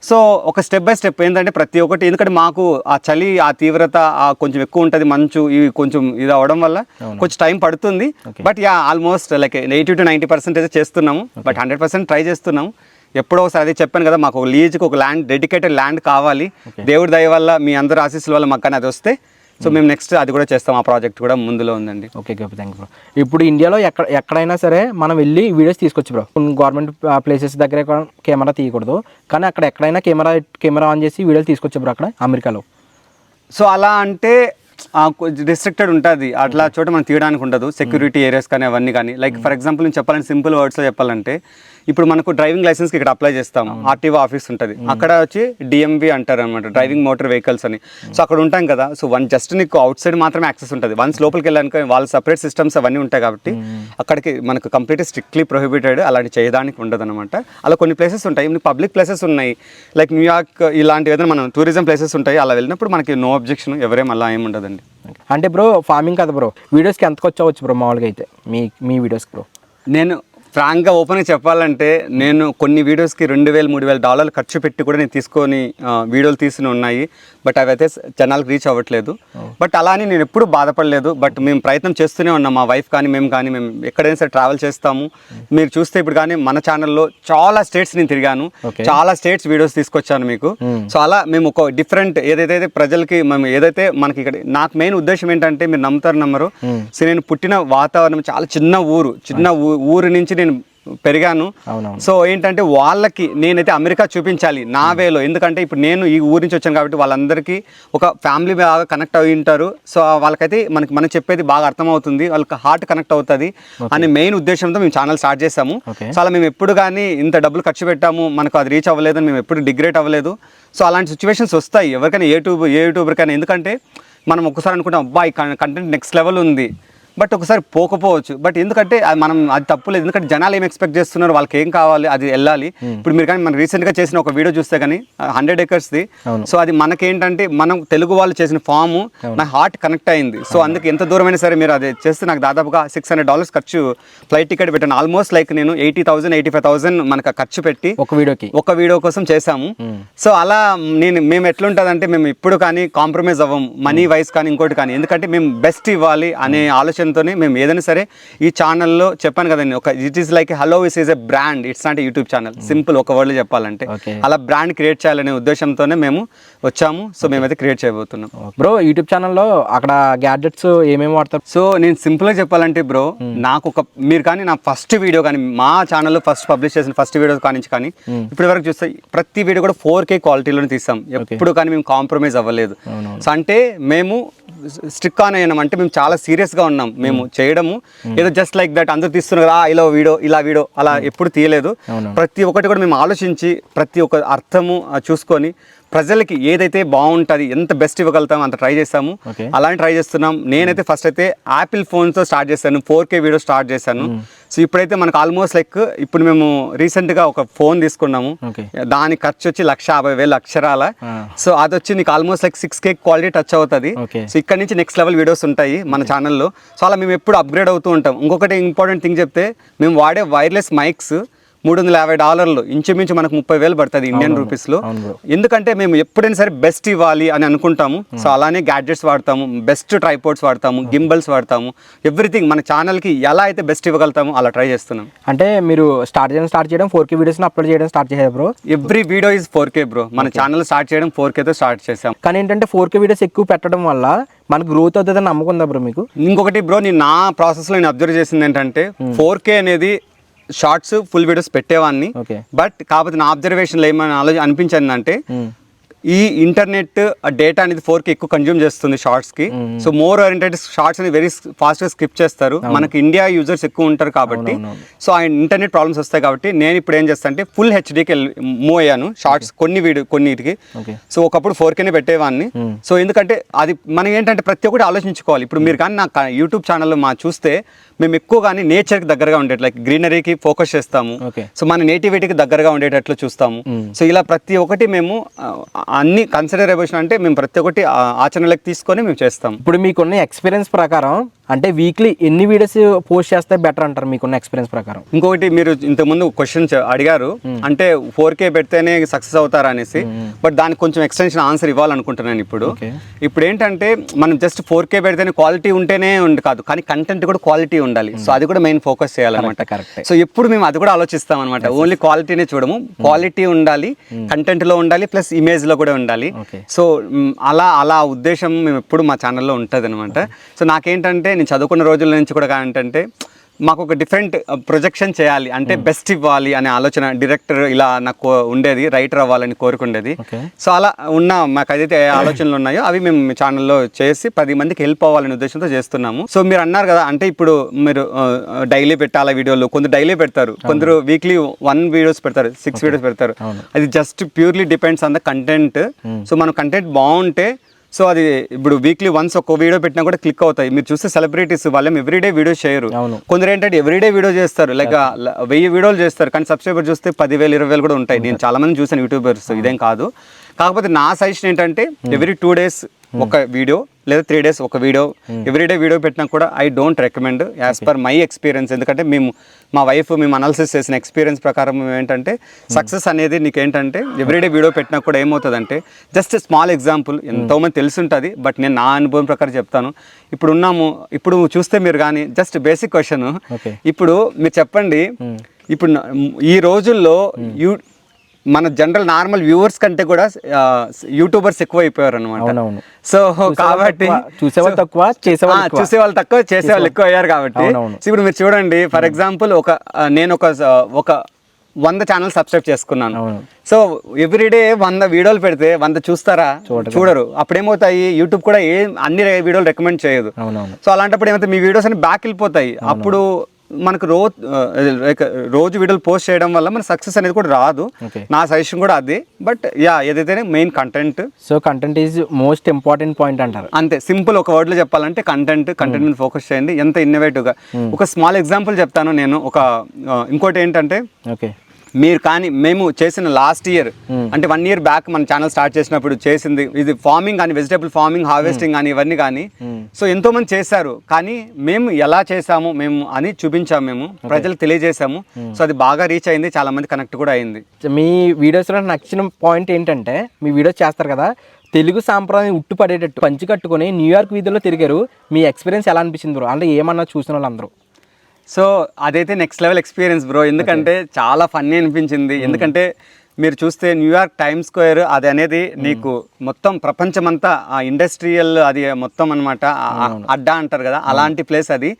సో ఒక స్టెప్ బై స్టెప్ ఏంటంటే ప్రతి ఒక్కటి, ఎందుకంటే మాకు ఆ చలి, ఆ తీవ్రత కొంచెం ఎక్కువ ఉంటుంది, మంచు ఇవి కొంచెం ఇది అవడం వల్ల కొంచెం టైం పడుతుంది. బట్ ఆల్మోస్ట్ లైక్ 80 to 90% చేస్తున్నాము, బట్ 100% ట్రై చేస్తున్నాము. ఎప్పుడో ఒకసారి అదే చెప్పాను కదా, మాకు ఒక లీజ్కి ఒక ల్యాండ్, డెడికేటెడ్ ల్యాండ్ కావాలి. దేవుడి దయ వల్ల, మీ అందరి ఆశీస్సుల వల్ల మాకు కానీ అది వస్తే సో మేము నెక్స్ట్ అది కూడా చేస్తాం, ఆ ప్రాజెక్ట్ కూడా ముందులో ఉందండి. Okay okay, thank you bro. ఇప్పుడు ఇండియాలో ఎక్కడైనా సరే మనం వెళ్ళి వీడియోస్ తీసుకొచ్చు బ్రో. గవర్నమెంట్ ప్లేసెస్ దగ్గర కెమెరా తీయకూడదు, కానీ అక్కడ ఎక్కడైనా కెమెరా ఆన్ చేసి వీడియోలు తీసుకొచ్చు బ్రో అక్కడ అమెరికాలో. సో అలా అంటే రిస్ట్రిక్టెడ్ ఉంటుంది, అట్లా చోట మనం తీయడానికి ఉండదు, సెక్యూరిటీ ఏరియాస్ కానీ అవన్నీ కానీ. లైక్ ఫర్ ఎగ్జాంపుల్ నేను చెప్పాలంటే సింపుల్ వర్డ్స్లో చెప్పాలంటే, ఇప్పుడు మనకు డ్రైవింగ్ లైసెన్స్కి ఇక్కడ అప్లై చేస్తాము, ఆర్టీఓ ఆఫీస్ ఉంటుంది, అక్కడ వచ్చి డిఎంవి అంటారు అనమాట, డ్రైవింగ్ మోటార్ వెహికల్స్ అని. సో అక్కడ ఉంటాం కదా, సో జస్ట్ నీకు అవుట్ సైడ్ మాత్రమే యాక్సెస్ ఉంటుంది, వన్స్ లోపలికి వెళ్ళాక వాళ్ళ సపరేట్ సిస్టమ్స్ అవన్నీ ఉంటాయి కాబట్టి అక్కడికి మనకు కంప్లీట్గా స్ట్రిక్ట్లీ ప్రొహిబిటెడ్, అలాంటి చేయడానికి ఉండదు అనమాట. అలా కొన్ని ప్లేసెస్ ఉంటాయి, పబ్లిక్ ప్లేసెస్ ఉన్నాయి, లైక్ న్యూయార్క్ ఇలాంటి ఏదైనా మనం టూరిజం ప్లేసెస్ ఉంటాయి, అలా వెళ్ళినప్పుడు మనకి నో అబ్జెక్షన్, ఎవరేం అలా ఏమి ఉండదండి. అంటే బ్రో ఫార్మింగ్ కదా బ్రో, వీడియోస్కి ఎంత ఖర్చు అవ్వచ్చు బ్రో మామూలుగా అయితే మీ వీడియోస్కి బ్రో? నేను ఫ్రాంక్గా ఓపెన్గా చెప్పాలంటే నేను కొన్ని వీడియోస్కి $2,000-3,000 ఖర్చు పెట్టి కూడా నేను తీసుకొని వీడియోలు తీసుకుని ఉన్నాయి. బట్ అవి అయితే జనాలకు రీచ్ అవ్వట్లేదు. బట్ అలా అని నేను ఎప్పుడు బాధపడలేదు. బట్ మేము ప్రయత్నం చేస్తూనే ఉన్నాం. మా వైఫ్ కానీ మేము ఎక్కడైనా సరే ట్రావెల్ చేస్తాము. మీరు చూస్తే ఇప్పుడు కానీ మన ఛానల్లో చాలా స్టేట్స్ నేను తిరిగాను, చాలా స్టేట్స్ వీడియోస్ తీసుకొచ్చాను మీకు. సో అలా మేము ఒక డిఫరెంట్ ఏదైతే ప్రజలకి మేము ఏదైతే మనకి ఇక్కడ నాకు మెయిన్ ఉద్దేశం ఏంటంటే, మీరు నమ్మరు, సో నేను పుట్టిన వాతావరణం చాలా చిన్న ఊరు నుంచి నేను పెరిగాను. సో ఏంటంటే వాళ్ళకి నేనైతే అమెరికా చూపించాలి నా వేలో. ఎందుకంటే ఇప్పుడు నేను ఈ ఊరి నుంచి వచ్చాను కాబట్టి వాళ్ళందరికీ ఒక ఫ్యామిలీ బాగా కనెక్ట్ అయి ఉంటారు. సో వాళ్ళకైతే మనం చెప్పేది బాగా అర్థమవుతుంది, వాళ్ళకి హార్ట్ కనెక్ట్ అవుతుంది అనే మెయిన్ ఉద్దేశంతో మేము ఛానల్ స్టార్ట్ చేసాము. సో అలా మేము ఎప్పుడు కానీ ఇంత డబ్బులు ఖర్చు పెట్టాము, మనకు అది రీచ్ అవ్వలేదు, మేము ఎప్పుడు డిగ్రేట్ అవ్వలేదు. సో అలాంటి సిచ్యువేషన్స్ వస్తాయి ఎవరికైనా, ఏ యూట్యూబర్కైనా. ఎందుకంటే మనం ఒక్కసారి అనుకుంటాం అబ్బాయి కంటెంట్ నెక్స్ట్ లెవెల్ ఉంది, బట్ ఒకసారి పోకపోవచ్చు. బట్ ఎందుకంటే అది తప్పులేదు. ఎందుకంటే జనాలు ఏం ఎక్స్పెక్ట్ చేస్తున్నారు, వాళ్ళకి ఏం కావాలి అది వెళ్ళాలి. ఇప్పుడు మీరు కానీ మనం రీసెంట్గా చేసిన ఒక వీడియో చూస్తే కానీ 100 acresది, సో అది మనకేంటంటే మనం తెలుగు వాళ్ళు చేసిన ఫామ్ నా హార్ట్ కనెక్ట్ అయింది. సో అందుకే ఎంత దూరమైనా సరే మీరు అది చేస్తే నాకు దాదాపుగా $600 ఖర్చు, ఫ్లైట్ టికెట్ పెట్టాను. ఆల్మోస్ట్ లైక్ నేను 80,000-85,000 మనకు ఖర్చు పెట్టి ఒక వీడియో కోసం చేశాము. సో అలా మేము ఎట్లుంటుందంటే మేము ఇప్పుడు కానీ కాంప్రమైజ్ అవ్వం మనీ వైజ్ కానీ ఇంకోటి కానీ. ఎందుకంటే మేము బెస్ట్ ఇవ్వాలి అనే ఆలోచనతోనే మేము ఏదైనా సరే ఈ ఛానల్లో చెప్పాను కదండి, ఒక it is like hello is is a brand, it's not YouTube channel. Simple ఒక వర్డ్లో చెప్పాలంటే అలా బ్రాండ్ క్రియేట్ చేయాలనే ఉద్దేశంతోనే మేము వచ్చాము. సో మేమైతే క్రియేట్ చేయబోతున్నాం. బ్రో యూట్యూబ్ ఛానల్లో అక్కడ గ్యాడ్జెట్స్ ఏమేమి వాడతారు? సో నేను సింపుల్గా చెప్పాలంటే బ్రో, నాకు మీరు కానీ నా ఫస్ట్ వీడియో కానీ మా ఛానల్లో ఫస్ట్ పబ్లిష్ చేసిన ఫస్ట్ వీడియో కానీ ఇప్పటి వరకు చూస్తే ప్రతి వీడియో కూడా 4K క్వాలిటీలోనే తీసాం. ఎప్పుడు కానీ మేము కాంప్రమైజ్ అవ్వలేదు. సో అంటే మేము స్ట్రిక్ ఆన్ అయ్యాం, అంటే మేము చాలా సీరియస్గా ఉన్నాం. మేము చేయడము ఏదో జస్ట్ లైక్ దట్ అందరూ తీస్తున్నారు ఇలా వీడియో అలా ఎప్పుడు తీయలేదు. ప్రతి ఒక్కటి కూడా మేము ఆలోచించి ప్రతి ఒక్క అర్థము చూసుకొని ప్రజలకి ఏదైతే బాగుంటుంది, ఎంత బెస్ట్ ఇవ్వగలుగుతామో అంత ట్రై చేస్తాము. అలానే ట్రై చేస్తున్నాం. నేనైతే ఫస్ట్ అయితే యాపిల్ ఫోన్తో స్టార్ట్ చేశాను, 4K వీడియో స్టార్ట్ చేశాను. సో ఇప్పుడైతే మనకు ఆల్మోస్ట్ లైక్ ఇప్పుడు మేము రీసెంట్గా ఒక ఫోన్ తీసుకున్నాము, దాని ఖర్చు వచ్చి 150,000 అక్షరాల. సో అది వచ్చి నీకు almost like 6K quality touch అవుతుంది. సో ఇక్కడ నుంచి నెక్స్ట్ లెవెల్ వీడియోస్ ఉంటాయి మన ఛానల్లో. సో అలా మేము ఎప్పుడు అప్గ్రేడ్ అవుతూ ఉంటాం. ఇంకొకటి ఇంపార్టెంట్ థింగ్ చెప్తే, మేము వాడే వైర్లెస్ మైక్స్ $350 ఇంచుమించు మనకు 30,000 పడుతుంది ఇండియన్ రూపీస్లో. ఎందుకంటే మేము ఎప్పుడైనా సరే బెస్ట్ ఇవ్వాలి అని అనుకుంటాము. సో అలానే గ్యాడ్జెట్స్ వాడతాము, బెస్ట్ ట్రైపోర్డ్స్ వాడతాము, గింబల్స్ వాడతాము, ఎవ్రీథింగ్ మన ఛానల్కి ఎలా అయితే బెస్ట్ ఇవ్వగలుగుతామో అలా ట్రై చేస్తున్నాం. అంటే మీరు స్టార్ట్ చేయడం 4K వీడియోస్ని అప్లోడ్ చేయడం స్టార్ట్ చేశారు bro? Every video is 4K bro. మన ఛానల్ స్టార్ట్ చేయడం 4Kతో స్టార్ట్ చేసాం. కానీ ఏంటంటే 4K వీడియోస్ ఎక్కువ పెట్టడం వల్ల మనకు గ్రోత్ అవుతుందని నమ్మకం ఉందా బ్రో మీకు? ఇంకొకటి బ్రో, నేను నా ప్రాసెస్లో నేను అబ్జర్వ్ చేసింది ఏంటంటే 4K అనేది షార్ట్స్ ఫుల్ వీడియోస్ పెట్టేవాడిని. బట్ కాకపోతే నా అబ్జర్వేషన్లో ఏమైనా అనిపించింది అంటే, ఈ ఇంటర్నెట్ డేటా అనేది 4K ఎక్కువ కన్జ్యూమ్ చేస్తుంది షార్ట్స్కి. సో మోర్ ఓరియంటెడ్ షార్ట్స్ అనేది వెరీ ఫాస్ట్గా స్కిప్ చేస్తారు. మనకి ఇండియా యూజర్స్ ఎక్కువ ఉంటారు కాబట్టి, సో ఆ ఇంటర్నెట్ ప్రాబ్లమ్స్ వస్తాయి కాబట్టి నేను ఇప్పుడు ఏం చేస్తాను అంటే ఫుల్ హెచ్డీకి మూవ్ అయ్యాను షార్ట్స్ కొన్నిటికి. సో ఒకప్పుడు 4Kనే పెట్టేవాడిని. సో ఎందుకంటే అది మనం ఏంటంటే ప్రతి ఒక్కటి ఆలోచించుకోవాలి. ఇప్పుడు మీరు కానీ నా యూట్యూబ్ ఛానల్లో చూస్తే మేము ఎక్కువ కానీ నేచర్కి దగ్గరగా ఉండేది, లైక్ గ్రీనరీకి ఫోకస్ చేస్తాము. సో మన నేటివిటీకి దగ్గరగా ఉండేటట్లు చూస్తాము. సో ఇలా ప్రతి ఒక్కటి మేము అన్ని కన్సిడరేషన్ అంటే మేము ప్రతి ఒక్కటి ఆచరణలోకి తీసుకొని మేము చేస్తాం. ఇప్పుడు మీకున్న ఎక్స్పీరియన్స్ ప్రకారం అంటే వీక్లీ ఎన్ని వీడియోస్ పోస్ట్ చేస్తే బెటర్ అంటారు మీకున్న ఎక్స్పీరియన్స్ ప్రకారం? ఇంకొకటి మీరు ఇంతకుముందు క్వశ్చన్ అడిగారు, అంటే 4K పెడితేనే సక్సెస్ అవుతారా అనేసి. బట్ దానికి కొంచెం ఎక్స్టెన్షన్ ఆన్సర్ ఇవ్వాలనుకుంటున్నాను. ఇప్పుడు ఏంటంటే మనం జస్ట్ 4K పెడితేనే క్వాలిటీ ఉంటేనే కాదు, కానీ కంటెంట్ కూడా క్వాలిటీ ఉండాలి. సో అది కూడా మెయిన్ ఫోకస్ చేయాలన్నమాట. సో ఎప్పుడు మేము అది కూడా ఆలోచిస్తాం అనమాట. ఓన్లీ క్వాలిటీనే చూడము, క్వాలిటీ ఉండాలి, కంటెంట్ లో ఉండాలి, ప్లస్ ఇమేజ్ లో కూడా ఉండాలి. సో అలా ఉద్దేశం మేము ఎప్పుడు మా ఛానల్లో ఉంటుంది అనమాట. సో నాకేంటంటే నేను చదువుకున్న రోజుల నుంచి కూడా ఏంటంటే మాకు ఒక డిఫరెంట్ ప్రొజెక్షన్ చేయాలి, అంటే బెస్ట్ ఇవ్వాలి అనే ఆలోచన. డైరెక్టర్ ఇలా నాకు ఉండేది, రైటర్ అవ్వాలని కోరుకుండేది. సో అలా మాకు ఏదైతే ఆలోచనలు ఉన్నాయో అవి మేము ఛానల్లో చేసి 10 మందికి హెల్ప్ అవ్వాలనే ఉద్దేశంతో చేస్తున్నాము. సో మీరు అన్నారు కదా, అంటే ఇప్పుడు మీరు డైలీ పెట్టాలా వీడియోలు, కొందరు డైలీ పెడతారు, కొందరు వీక్లీ 1 వీడియోస్ పెడతారు, 6 వీడియోస్ పెడతారు. అది just purely depends on the content. So మన కంటెంట్ బాగుంటే సో అది ఇప్పుడు వీక్లీ వన్స్ ఒక వీడియో పెట్టినా కూడా క్లిక్ అవుతాయి. మీరు చూస్తే సెలబ్రిటీస్ వాళ్ళేం ఎవ్రీడే వీడియో చేయరు, కొందరు ఏంటంటే ఎవ్రీడే వీడియో చేస్తారు, లైక్ 1000 వీడియోలు చేస్తారు, కానీ సబ్స్క్రైబర్ చూస్తే 10,000 20,000 కూడా ఉంటాయి. నేను చాలా మంది చూసాను యూట్యూబర్స్, ఇదేం కాదు. కాకపోతే నా సజెషన్ ఏంటంటే ఎవ్రీ 2 days ఒక వీడియో లేదా 3 days ఒక వీడియో, ఎవ్రీడే వీడియో పెట్టినా కూడా I don't recommend as per my experience. ఎందుకంటే మేము అనాలిసిస్ చేసిన ఎక్స్పీరియన్స్ ప్రకారం ఏంటంటే సక్సెస్ అనేది నీకు ఏంటంటే ఎవ్రీడే వీడియో పెట్టినా కూడా ఏమవుతుందంటే, జస్ట్ స్మాల్ ఎగ్జాంపుల్, ఎంతోమంది తెలుసుంటుంది బట్ నేను నా అనుభవం ప్రకారం చెప్తాను. ఇప్పుడు చూస్తే మీరు కానీ జస్ట్ బేసిక్ క్వశ్చన్, ఇప్పుడు మీరు చెప్పండి, ఇప్పుడు ఈ రోజుల్లో మన జనరల్ నార్మల్ వ్యూవర్స్ కంటే కూడా యూట్యూబర్స్ ఎక్కువ అయిపోయారు అనమాట. సో కాబట్టి చూసేవాళ్ళు తక్కువ, చేసేవాళ్ళు ఎక్కువ అయ్యారు కాబట్టి ఇప్పుడు మీరు చూడండి, ఫర్ ఎగ్జాంపుల్ నేను ఒక 100 ఛానల్ సబ్స్క్రైబ్ చేసుకున్నాను. సో ఎవ్రీడే 100 వీడియోలు పెడితే 100 చూస్తారా? చూడరు. అప్పుడేమవుతాయి, యూట్యూబ్ కూడా అన్ని వీడియోలు రికమెండ్ చేయదు. సో అలాంటప్పుడు ఏమైతే మీ వీడియోస్ అన్ని బ్యాక్ వెళ్ళిపోతాయి. అప్పుడు మనకు రోజు వీడియోలు పోస్ట్ చేయడం వల్ల మన సక్సెస్ అనేది కూడా రాదు. నా సజెషన్ కూడా అదే. బట్ ఏదైతే main content. So content is most important point అంటారు. అంతే సింపుల్. ఒక వర్డ్ లో చెప్పాలంటే కంటెంట్ మీద ఫోకస్ చేయండి. ఎంత ఇన్నోవేటివ్ గా. ఒక స్మాల్ ఎగ్జాంపుల్ చెప్తాను నేను. ఇంకోటి ఏంటంటే, మీరు కానీ మేము చేసిన లాస్ట్ ఇయర్ అంటే 1 year బ్యాక్ మన ఛానల్ స్టార్ట్ చేసినప్పుడు చేసింది ఇది ఫార్మింగ్ కానీ, వెజిటబుల్ ఫార్మింగ్, హార్వెస్టింగ్ కానీ, ఇవన్నీ కానీ. సో ఎంతో మంది చేశారు, కానీ మేము ఎలా చేసాము మేము అని చూపించాము, మేము ప్రజలకు తెలియజేసాము. సో అది బాగా రీచ్ అయింది, చాలా మంది కనెక్ట్ కూడా అయింది. మీ వీడియోస్లో నచ్చిన పాయింట్ ఏంటంటే, మీ వీడియోస్ చేస్తారు కదా, తెలుగు సాంప్రదాయం ఉట్టుపడేటట్టు పంచి కట్టుకొని న్యూయార్క్ వీధుల్లో తిరిగారు. మీ ఎక్స్పీరియన్స్ ఎలా అనిపించింది బ్రో? అంటే ఏమన్నా చూసిన వాళ్ళందరూ? సో అదైతే నెక్స్ట్ లెవెల్ ఎక్స్పీరియన్స్ బ్రో. ఎందుకంటే చాలా ఫన్నీ అనిపించింది. ఎందుకంటే మీరు చూస్తే న్యూయార్క్ టైమ్స్ స్క్వేర్ అది అనేది నీకు మొత్తం ప్రపంచమంతా ఆ ఇండస్ట్రియల్ అది మొత్తం అనమాట, అడ్డా అంటారు కదా, అలాంటి ప్లేస్ అది.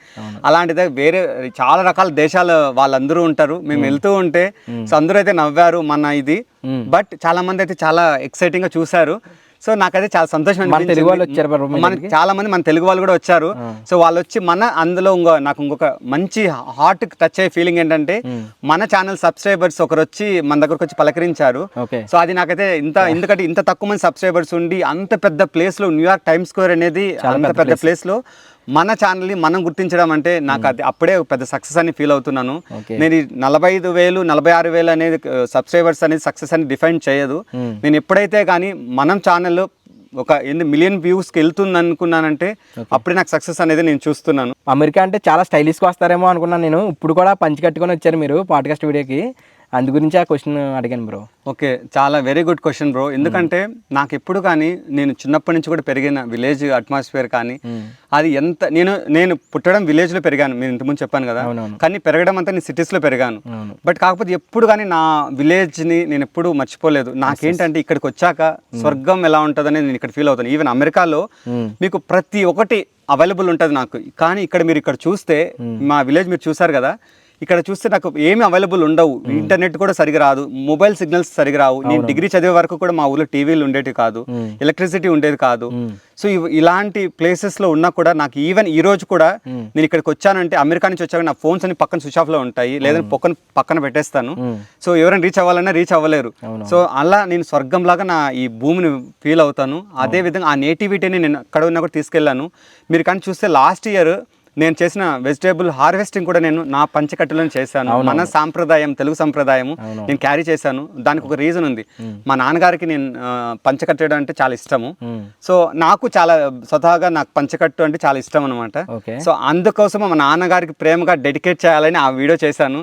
అలాంటిదే వేరే చాలా రకాల దేశాల వాళ్ళందరూ ఉంటారు. మేము వెళ్తూ ఉంటే సో అందరూ అయితే నవ్వారు మన ఇది. బట్ చాలా మంది అయితే చాలా ఎక్సైటింగ్ గా చూశారు. సో నాకైతే చాలా సంతోషం అనిపించింది. చాలా మంది మన తెలుగు వాళ్ళు కూడా వచ్చారు. సో వాళ్ళు వచ్చి అందులో నాకు ఇంకొక మంచి హార్ట్ టచ్ అయ్యే ఫీలింగ్ ఏంటంటే, మన ఛానల్ సబ్స్క్రైబర్స్ ఒకరు వచ్చి మన దగ్గరకు వచ్చి పలకరించారు. సో అది నాకైతే ఎందుకంటే ఇంత తక్కువ మంది సబ్స్క్రైబర్స్ ఉండి అంత పెద్ద ప్లేస్ లో, న్యూయార్క్ టైమ్స్ స్క్వేర్ అనేది అంత పెద్ద ప్లేస్ లో మన ఛానల్ని మనం గుర్తించడం అంటే నాకు అది అప్పుడే పెద్ద సక్సెస్ అని ఫీల్ అవుతున్నాను. నేను 45,000 46,000 అనేది సబ్స్క్రైబర్స్ అనేది సక్సెస్ అని డిఫైన్ చేయదు. నేను ఎప్పుడైతే కానీ మనం ఛానల్లో ఒక 8 million వ్యూస్కి వెళ్తుంది అనుకున్నానంటే అప్పుడే నాకు సక్సెస్ అనేది నేను చూస్తున్నాను. అమెరికా అంటే చాలా స్టైలిష్గా వస్తారేమో అనుకున్నాను నేను. ఇప్పుడు కూడా పంచి కట్టుకొని వచ్చారు మీరు పాడ్కాస్ట్ వీడియోకి. అందు గురించి ఆ క్వశ్చన్ అడిగాను బ్రో. ఓకే, చాలా వెరీ గుడ్ క్వశ్చన్ బ్రో. ఎందుకంటే నాకు ఎప్పుడు కానీ నేను చిన్నప్పటి నుంచి కూడా పెరిగిన విలేజ్ అట్మాస్ఫియర్ కానీ అది ఎంత నేను పుట్టడం విలేజ్లో పెరిగాను, నేను ఇంతకుముందు చెప్పాను కదా, కానీ పెరగడం అంతా నేను సిటీస్లో పెరిగాను. బట్ కాకపోతే ఎప్పుడు కానీ నా విలేజ్ని నేను ఎప్పుడు మర్చిపోలేదు. నాకేంటంటే ఇక్కడికి వచ్చాక స్వర్గం ఎలా ఉంటుందని నేను ఇక్కడ ఫీల్ అవుతాను. ఈవెన్ అమెరికాలో మీకు ప్రతి ఒక్కటి అవైలబుల్ ఉంటుంది నాకు, కానీ ఇక్కడ చూస్తే మా విలేజ్ మీరు చూసారు కదా, ఇక్కడ చూస్తే నాకు ఏమి అవైలబుల్ ఉండవు. ఇంటర్నెట్ కూడా సరిగా రాదు, మొబైల్ సిగ్నల్స్ సరిగా రావు. నేను డిగ్రీ చదివే వరకు కూడా మా ఊళ్ళో టీవీలు ఉండేవి కాదు, ఎలక్ట్రిసిటీ ఉండేది కాదు. సో ఇలాంటి ప్లేసెస్ లో ఉన్నా కూడా నాకు ఈవెన్ ఈ రోజు కూడా నేను ఇక్కడికి వచ్చానంటే, అమెరికా నుంచి వచ్చాక నా ఫోన్స్ అన్ని పక్కన స్విచ్ ఆఫ్ లో ఉంటాయి, లేదంటే పక్కన పెట్టేస్తాను. సో ఎవరైనా రీచ్ అవ్వాలన్నా రీచ్ అవ్వలేరు. సో అలా నేను స్వర్గం లాగా నా ఈ భూమిని ఫీల్ అవుతాను. అదే విధంగా ఆ నేటివిటీని నేను అక్కడ ఉన్నా కూడా తీసుకెళ్ళాను. మీరు కానీ చూస్తే లాస్ట్ ఇయర్ నేను చేసిన వెజిటేబుల్ హార్వెస్టింగ్ కూడా నేను నా పంచకట్టులను చేశాను. మన సాంప్రదాయం, తెలుగు సంప్రదాయం నేను క్యారీ చేశాను. దానికి ఒక రీజన్ ఉంది. మా నాన్నగారికి నేను పంచకట్టడం అంటే చాలా ఇష్టము. సో నాకు చాలా స్వతహాగా నాకు పంచకట్టు అంటే చాలా ఇష్టం అనమాట. సో అందుకోసం మా నాన్నగారికి ప్రేమగా డెడికేట్ చేయాలని ఆ వీడియో చేశాను.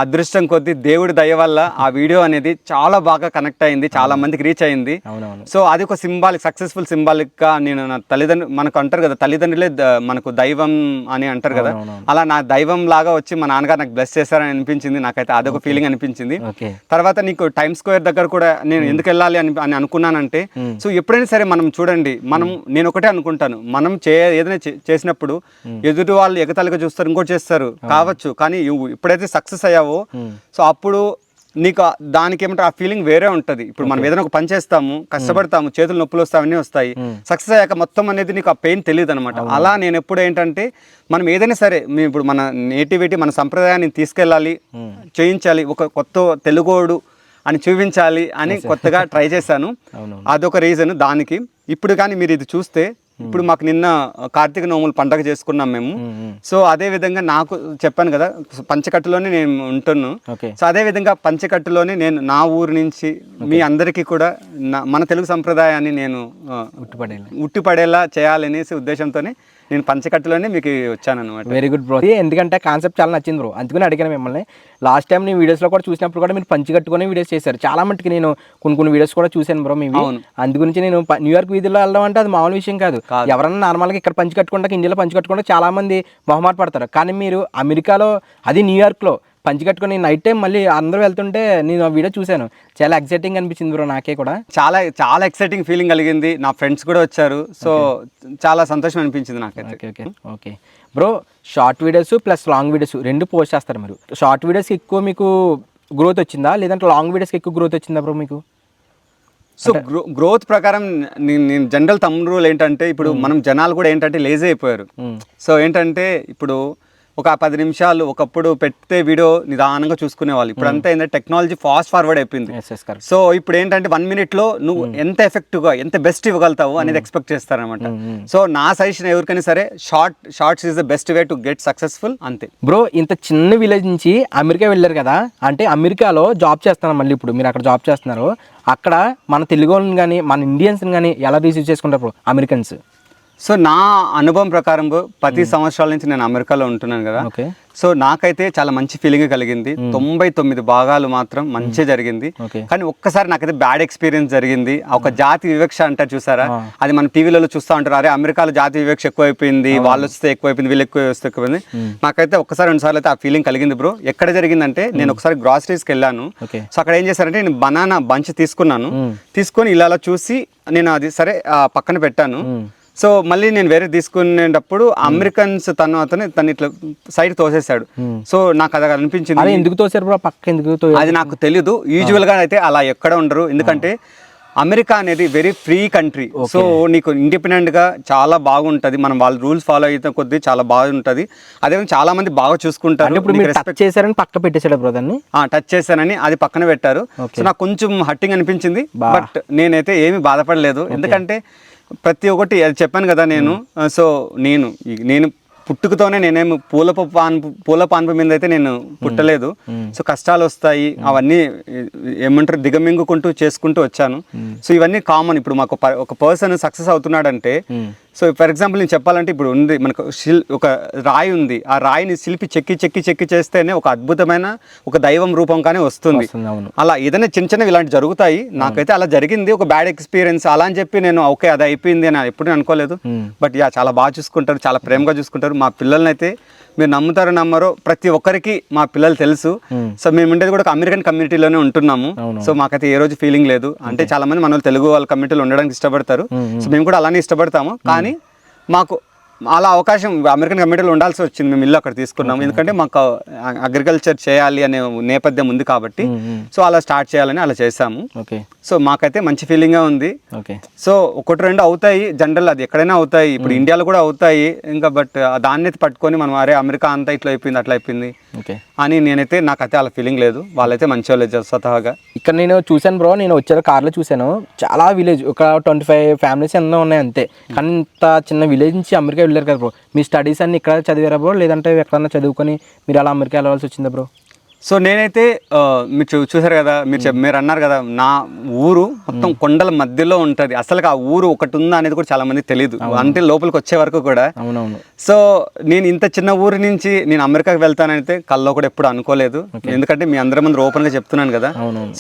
అదృష్టం కొద్దీ దేవుడి దయ వల్ల ఆ వీడియో అనేది చాలా బాగా కనెక్ట్ అయింది, చాలా మందికి రీచ్ అయింది. సో అది ఒక సక్సెస్ఫుల్ సింబాలిక్ గా నేను నా తల్లిదండ్రులు, మనకు అంటారు కదా తల్లిదండ్రులే మనకు దైవం అని అంటారు కదా, అలా నా దైవం లాగా వచ్చి మా నాన్నగారు నాకు బ్లెస్ చేశారని అనిపించింది. నాకైతే అదొక ఫీలింగ్ అనిపించింది. తర్వాత నీకు టైమ్ స్క్వేర్ దగ్గర కూడా నేను ఎందుకు వెళ్ళాలి అని అనుకున్నానంటే, సో ఎప్పుడైనా సరే మనం చూడండి, నేను ఒకటే అనుకుంటాను, మనం ఏదైనా చేసినప్పుడు ఎదుటి వాళ్ళు ఎగతాళిగా చూస్తారు, ఇంకోటి చేస్తారు కావచ్చు, కానీ ఎప్పుడైతే సక్సెస్ అయ్యావో సో అప్పుడు నీకు దానికి ఏమంటే ఆ ఫీలింగ్ వేరే ఉంటుంది. ఇప్పుడు మనం ఏదైనా ఒక పని చేస్తాము, కష్టపడతాము, చేతులు నొప్పులు వస్తాయి, అన్నీ వస్తాయి. సక్సెస్ అయ్యాక మొత్తం అనేది నీకు ఆ పెయిన్ తెలియదు అనమాట. అలా నేను ఎప్పుడు ఏంటంటే, మనం ఏదైనా సరే ఇప్పుడు మన నేటివిటీ, మన సంప్రదాయాన్ని తీసుకెళ్ళాలి, చేయించాలి, ఒక కొత్త తెలుగోడు అని చూపించాలి అని కొత్తగా ట్రై చేశాను. అదొక రీజన్ దానికి. ఇప్పుడు కానీ మీరు ఇది చూస్తే ఇప్పుడు మాకు నిన్న కార్తీక నోములు పండగ చేసుకున్నాం మేము. సో అదే విధంగా నాకు చెప్పాను కదా పంచకట్టులోనే నేను ఉంటున్నాను. సో అదే విధంగా పంచకట్టులోనే నేను నా ఊరు నుంచి మీ అందరికీ కూడా మన తెలుగు సంప్రదాయాన్ని నేను ఉట్టిపడేలా చేయాలనేసి ఉద్దేశంతోనే నేను పంచకట్టులోనే మీకు వచ్చాను అనమాట. Very good bro. ఎందుకంటే కాన్సెప్ట్ చాలా నచ్చింది బ్రో, అందుకని అడిగాను మిమ్మల్ని. లాస్ట్ టైం నేను వీడియోస్లో కూడా చూసినప్పుడు కూడా మీరు పంచి కట్టుకునే వీడియోస్ చేశారు. చాలా మట్టుకి నేను కొన్ని వీడియోస్ కూడా చూశాను బ్రో మీవి. అందుగురించి నేను న్యూయార్క్ వీధిలో వెళ్ళడం అంటే అది మామూలు విషయం కాదు. ఎవరన్నా నార్మల్గా ఇక్కడ పంచి కట్టుకుంటా ఇండియాలో పంచి కట్టుకుంటా చాలా మంది మొహమాట పడతారు. కానీ మీరు అమెరికాలో అది న్యూయార్క్లో పంచి కట్టుకుని నైట్ టైం మళ్ళీ అందరూ వెళ్తుంటే నేను ఆ వీడియో చూశాను. చాలా ఎక్సైటింగ్ అనిపించింది బ్రో నాకే కూడా. చాలా ఎక్సైటింగ్ ఫీలింగ్ కలిగింది. నా ఫ్రెండ్స్ కూడా వచ్చారు. సో చాలా సంతోషం అనిపించింది నాకైతే. Okay bro, short videos plus long videos రెండు పోస్ట్ చేస్తారు మీరు. షార్ట్ వీడియోస్కి ఎక్కువ మీకు గ్రోత్ వచ్చిందా, లేదంటే లాంగ్ వీడియోస్కి ఎక్కువ గ్రోత్ వచ్చిందా బ్రో మీకు? సో గ్రోత్ ప్రకారం నేను జనరల్ తమ్ రూల్ ఏంటంటే ఇప్పుడు మనం జనాలు కూడా ఏంటంటే లేజీ అయిపోయారు. సో ఏంటంటే ఇప్పుడు ఒక 10 నిమిషాలు ఒకప్పుడు పెడితే వీడియో నిదానంగా చూసుకునేవాళ్ళు. ఇప్పుడు అంతా ఏంటంటే టెక్నాలజీ ఫాస్ట్ ఫార్వర్డ్ అయిపోయింది. సో ఇప్పుడు ఏంటంటే 1 మినిట్లో నువ్వు ఎంత ఎఫెక్టివ్గా ఎంత బెస్ట్ ఇవ్వగలుగుతావు అనేది ఎక్స్పెక్ట్ చేస్తారనమాట. సో నా సజెషన్ ఎవరికైనా సరే shorts is the best way to get successful అంతే. బ్రో ఇంత చిన్న విలేజ్ నుంచి అమెరికా వెళ్ళారు కదా, అంటే అమెరికాలో జాబ్ చేస్తున్నారు. మళ్ళీ ఇప్పుడు మీరు అక్కడ జాబ్ చేస్తున్నారు. అక్కడ మన తెలుగు వాళ్ళని కానీ మన ఇండియన్స్ని కానీ ఎలా రిసీవ్ చేసుకుంటారు బ్రో అమెరికన్స్? సో నా అనుభవం ప్రకారం 10 సంవత్సరాల నుంచి నేను అమెరికాలో ఉంటున్నాను కదా. సో నాకైతే చాలా మంచి ఫీలింగ్ కలిగింది. 99 భాగాలు మాత్రం మంచి జరిగింది. కానీ ఒక్కసారి నాకైతే బ్యాడ్ ఎక్స్పీరియన్స్ జరిగింది. ఒక జాతి వివక్ష అంటారు చూసారా, అది మన టీవీలలో చూస్తూ ఉంటారు. అరే అమెరికాలో జాతి వివక్ష ఎక్కువైపోయింది, వాళ్ళు వస్తే ఎక్కువైపోయింది, వీళ్ళు వస్తే ఎక్కువైంది. నాకైతే ఒక్కసారి 2 సార్లు అయితే ఆ ఫీలింగ్ కలిగింది బ్రో. ఎక్కడ జరిగిందంటే నేను ఒకసారి గ్రాసరీస్కి వెళ్ళాను. సో అక్కడ ఏం చేశారంటే నేను బనానా బంచ్ తీసుకొని ఇలా చూసి నేను అది సరే పక్కన పెట్టాను. సో మళ్ళీ నేను వేరే తీసుకునేటప్పుడు అమెరికన్స్ తను ఇట్లా సైడ్ తోసేసాడు. సో నాకు అది అనిపించింది, ఎందుకు తోసారు బ్రో పక్క, ఎందుకు అది నాకు తెలీదు. యూజువల్గా అయితే అలా ఎక్కడ ఉండరు, ఎందుకంటే అమెరికా అనేది వెరీ ఫ్రీ కంట్రీ. సో నీకు ఇండిపెండెంట్గా చాలా బాగుంటుంది. మనం వాళ్ళ రూల్స్ ఫాలో అయితే కొద్దీ చాలా బాగుంటుంది. అదే చాలా మంది బాగా చూసుకుంటారు. టచ్ చేశారని పక్క పెట్టేశాడు బ్రో దాన్ని? టచ్ చేశానని అది పక్కన పెట్టారు. సో నాకు కొంచెం హట్టింగ్ అనిపించింది, బట్ నేనైతే ఏమీ బాధపడలేదు. ఎందుకంటే ప్రతి ఒక్కటి అది చెప్పాను కదా నేను. సో నేను పుట్టుకతోనే నేనేమి పూల పాన్పు మీద అయితే నేను పుట్టలేదు. సో కష్టాలు వస్తాయి, అవన్నీ ఏమంటారు దిగమింగుకుంటూ చేసుకుంటూ వచ్చాను. సో ఇవన్నీ కామన్. ఇప్పుడు మాకు ఒక పర్సన్ సక్సెస్ అవుతున్నాడంటే, సో ఫర్ ఎగ్జాంపుల్ నేను చెప్పాలంటే ఇప్పుడు ఉంది మనకు ఒక రాయి ఉంది. ఆ రాయిని శిల్పి చెక్కి చేస్తేనే ఒక అద్భుతమైన ఒక దైవం రూపం కానీ వస్తుంది. అలా ఏదైనా చిన్నవి ఇలాంటి జరుగుతాయి. నాకైతే అలా జరిగింది, ఒక బ్యాడ్ ఎక్స్పీరియన్స్. అలా అని చెప్పి నేను ఓకే అది అయిపోయింది అని ఎప్పుడు అనుకోలేదు. బట్ చాలా బాగా చూసుకుంటారు, చాలా ప్రేమగా చూసుకుంటారు. మా పిల్లల్ని అయితే మీరు నమ్ముతారో నమ్మరో ప్రతి ఒక్కరికి మా పిల్లలు తెలుసు. సో మేము ఉండేది కూడా ఒక అమెరికన్ కమ్యూనిటీలోనే ఉంటున్నాము. సో మాకైతే ఏ రోజు ఫీలింగ్ లేదు. అంటే చాలా మంది మన తెలుగు వాళ్ళ కమ్యూనిటీలో ఉండడానికి ఇష్టపడతారు. సో మేము కూడా అలానే ఇష్టపడతాము. కానీ మాకు అలా అవకాశం అమెరికన్ కమ్యూనిటీలో ఉండాల్సి వచ్చింది. మేము ఇల్లు అక్కడ తీసుకున్నాము, ఎందుకంటే మాకు అగ్రికల్చర్ చేయాలి అనే నేపథ్యం ఉంది కాబట్టి. సో అలా స్టార్ట్ చేయాలని అలా చేసాము. సో మాకైతే మంచి ఫీలింగ్గా ఉంది. సో 1-2 అవుతాయి జనరల్, అది ఎక్కడైనా అవుతాయి. ఇప్పుడు ఇండియాలో కూడా అవుతాయి ఇంకా. బట్ దాన్ని పట్టుకొని మనం అరే అమెరికా అంతా ఇట్లా అయిపోయింది అట్లా అయిపోయింది అని నాకైతే అలా ఫీలింగ్ లేదు. వాళ్ళైతే మంచి వాళ్ళు స్వతహాగా. ఇక్కడ నేను చూశాను బ్రో, నేను వచ్చాను కార్లో చూశాను. చాలా విలేజ్, ఒక 25 ఫ్యామిలీస్ ఎన్నో ఉన్నాయి అంతే. కానీ ఇంత చిన్న విలేజ్ నుంచి అమెరికా వెళ్ళారు కదా బ్రో. మీ స్టడీస్ అన్ని ఇక్కడ చదివారా బ్రో, లేదంటే ఎక్కడన్నా చదువుకొని మీరు అలా అమెరికా వెళ్ళాల్సి వచ్చిందా బ్రో? సో నేనైతే మీరు చూసారు కదా, మీరు అన్నారు కదా నా ఊరు మొత్తం కొండల మధ్యలో ఉంటుంది. అసలు ఆ ఊరు ఒకటి ఉందా అనేది కూడా చాలా మంది తెలియదు, అంటే లోపలికి వచ్చే వరకు కూడా. సో నేను ఇంత చిన్న ఊరు నుంచి నేను అమెరికాకి వెళ్తానైతే కల్లో కూడా ఎప్పుడు అనుకోలేదు. ఎందుకంటే మీ అందరి ముందు ఓపెన్ గా చెప్తున్నాను కదా.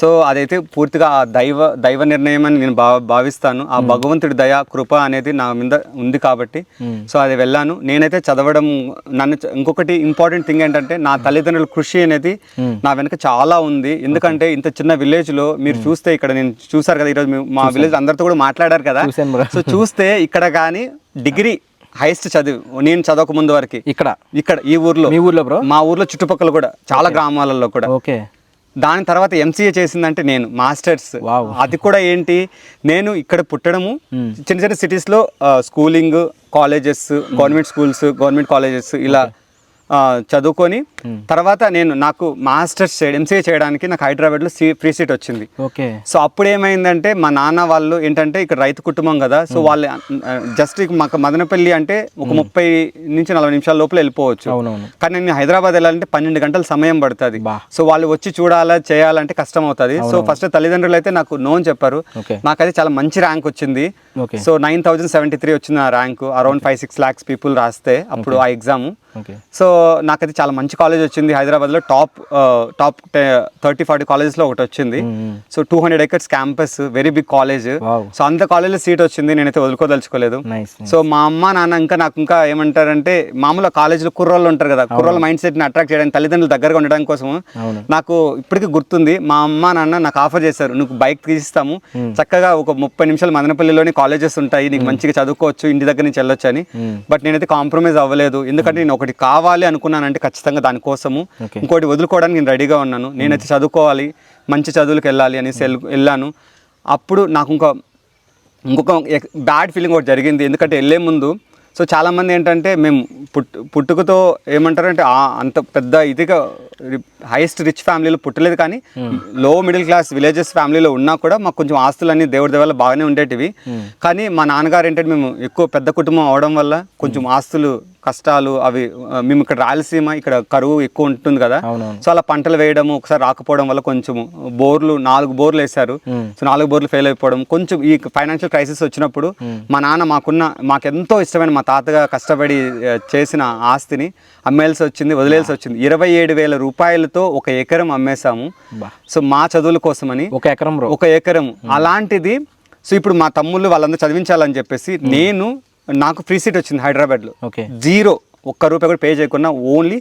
సో అదైతే పూర్తిగా ఆ దైవ నిర్ణయం అని నేను భావిస్తాను. ఆ భగవంతుడి దయ కృప అనేది నా మీద ఉంది కాబట్టి సో అది వెళ్ళాను. నేనైతే చదవడం ఇంకొకటి ఇంపార్టెంట్ థింగ్ ఏంటంటే నా తల్లిదండ్రుల కృషి అనేది నా వెనక చాలా ఉంది. ఎందుకంటే ఇంత చిన్న విలేజ్ లో మీరు చూస్తే, ఇక్కడ నేను చూసారు కదా ఈరోజు మా విలేజ్ అందరితో కూడా మాట్లాడారు కదా. సో చూస్తే ఇక్కడ కానీ డిగ్రీ హైయెస్ట్ చదివి నేను చదవక ముందు వరకు ఇక్కడ ఈ ఊర్లో మా ఊర్లో చుట్టుపక్కల కూడా చాలా గ్రామాలలో కూడా. దాని తర్వాత ఎంసీఏ చేసిందంటే నేను మాస్టర్స్. అది కూడా ఏంటి, నేను ఇక్కడ పుట్టడము చిన్న చిన్న సిటీస్లో schooling, colleges, government schools, government colleges ఇలా చదువుకొని తర్వాత నాకు మాస్టర్స్ ఎంసీఏ చేయడానికి నాకు హైదరాబాద్లో ఫ్రీ సీట్ వచ్చింది. ఓకే. సో అప్పుడు ఏమైందంటే మా నాన్న వాళ్ళు ఏంటంటే ఇక్కడ రైతు కుటుంబం కదా, సో వాళ్ళు జస్ట్ మాకు మదనపల్లి అంటే ఒక 30 నుంచి 40 నిమిషాల లోపల వెళ్ళిపోవచ్చు. కానీ నేను హైదరాబాద్ వెళ్ళాలంటే 12 గంటల సమయం పడుతుంది. సో వాళ్ళు వచ్చి చూడాలా చేయాలంటే కష్టం అవుతుంది. సో ఫస్ట్ తల్లిదండ్రులు అయితే నాకు నో అని చెప్పారు. నాకైతే చాలా మంచి ర్యాంక్ వచ్చింది. సో 9073 వచ్చింది ఆ ర్యాంకు. అరౌండ్ 5-6 lakhs పీపుల్ రాస్తే అప్పుడు ఆ ఎగ్జామ్. సో నాకైతే చాలా మంచి కాలేజ్ వచ్చింది హైదరాబాద్లో. టాప్ 30-40 కాలేజెస్లో ఒకటి వచ్చింది. So 200 acres campus, very big college. So అంత కాలేజ్లో సీట్ వచ్చింది, నేనైతే వదులుకోదలుచుకోలేదు. సో మా అమ్మ నాన్న నాకు ఇంకా ఏమంటారంటే, మామూలుగా కాలేజ్లో కుర్రోళ్ళు ఉంటారు కదా, కుర్రోళ్ళ మైండ్ సెట్ని అట్రాక్ట్ చేయడానికి, తల్లిదండ్రులు దగ్గరగా ఉండడం కోసం నాకు ఇప్పటికీ గుర్తుంది, మా అమ్మ నాన్న నాకు ఆఫర్ చేశారు, నువ్వు బైక్ తీసిస్తాము, చక్కగా ఒక 30 నిమిషాలు మదనపల్లిలోని కాలేజెస్ ఉంటాయి, నీకు మంచిగా చదువుకోవచ్చు, ఇంటి దగ్గర నుంచి వెళ్ళొచ్చు అని. బట్ నేనైతే కాంప్రమైజ్ అవ్వలేదు. ఎందుకంటే నేను ఒకటి కావాలి అనుకున్నానంటే ఖచ్చితంగా దానికోసము ఇంకోటి వదులుకోవడానికి నేను రెడీగా ఉన్నాను. నేనైతే చదువుకోవాలి, మంచి చదువులకు వెళ్ళాలి అనేసి వెళ్ళాను. అప్పుడు నాకు ఇంకొక బ్యాడ్ ఫీలింగ్ ఒకటి జరిగింది. ఎందుకంటే వెళ్ళే ముందు సో చాలామంది ఏంటంటే మేము పుట్టుకతో ఏమంటారంటే అంత పెద్ద ఇదిగా హైయెస్ట్ రిచ్ ఫ్యామిలీలో పుట్టలేదు, కానీ లో మిడిల్ క్లాస్ విలేజెస్ ఫ్యామిలీలో ఉన్నా కూడా మాకు కొంచెం ఆస్తులన్నీ దేవుడి దేవాల బాగానే ఉండేటివి. కానీ మా నాన్నగారు ఏంటంటే మేము ఎక్కువ పెద్ద కుటుంబం అవడం వల్ల కొంచెం ఆస్తులు కష్టాలు అవి, మేము ఇక్కడ రాయలసీమ, ఇక్కడ కరువు ఎక్కువ ఉంటుంది కదా, సో అలా పంటలు వేయడము ఒకసారి రాకపోవడం వల్ల కొంచెం 4 బోర్లు వేశారు. సో 4 బోర్లు ఫెయిల్ అయిపోవడం, కొంచెం ఈ ఫైనాన్షియల్ క్రైసిస్ వచ్చినప్పుడు మా నాన్న మాకెంతో ఇష్టమైన మా తాతగా కష్టపడి చేసిన ఆస్తిని అమ్మేయాల్సి వచ్చింది, వదిలేయాల్సి వచ్చింది. 27,000 రూపాయలతో 1 ఎకరం అమ్మేశాము. సో మా చదువుల కోసమని 1 ఎకరం. అలాంటిది సో ఇప్పుడు మా తమ్ముళ్ళు వాళ్ళందరూ చదివించాలని చెప్పేసి నాకు ఫ్రీ సీట్ వచ్చింది హైదరాబాద్లో. 0 ఒక్క రూపాయి కూడా పే చేయకుండా ఓన్లీ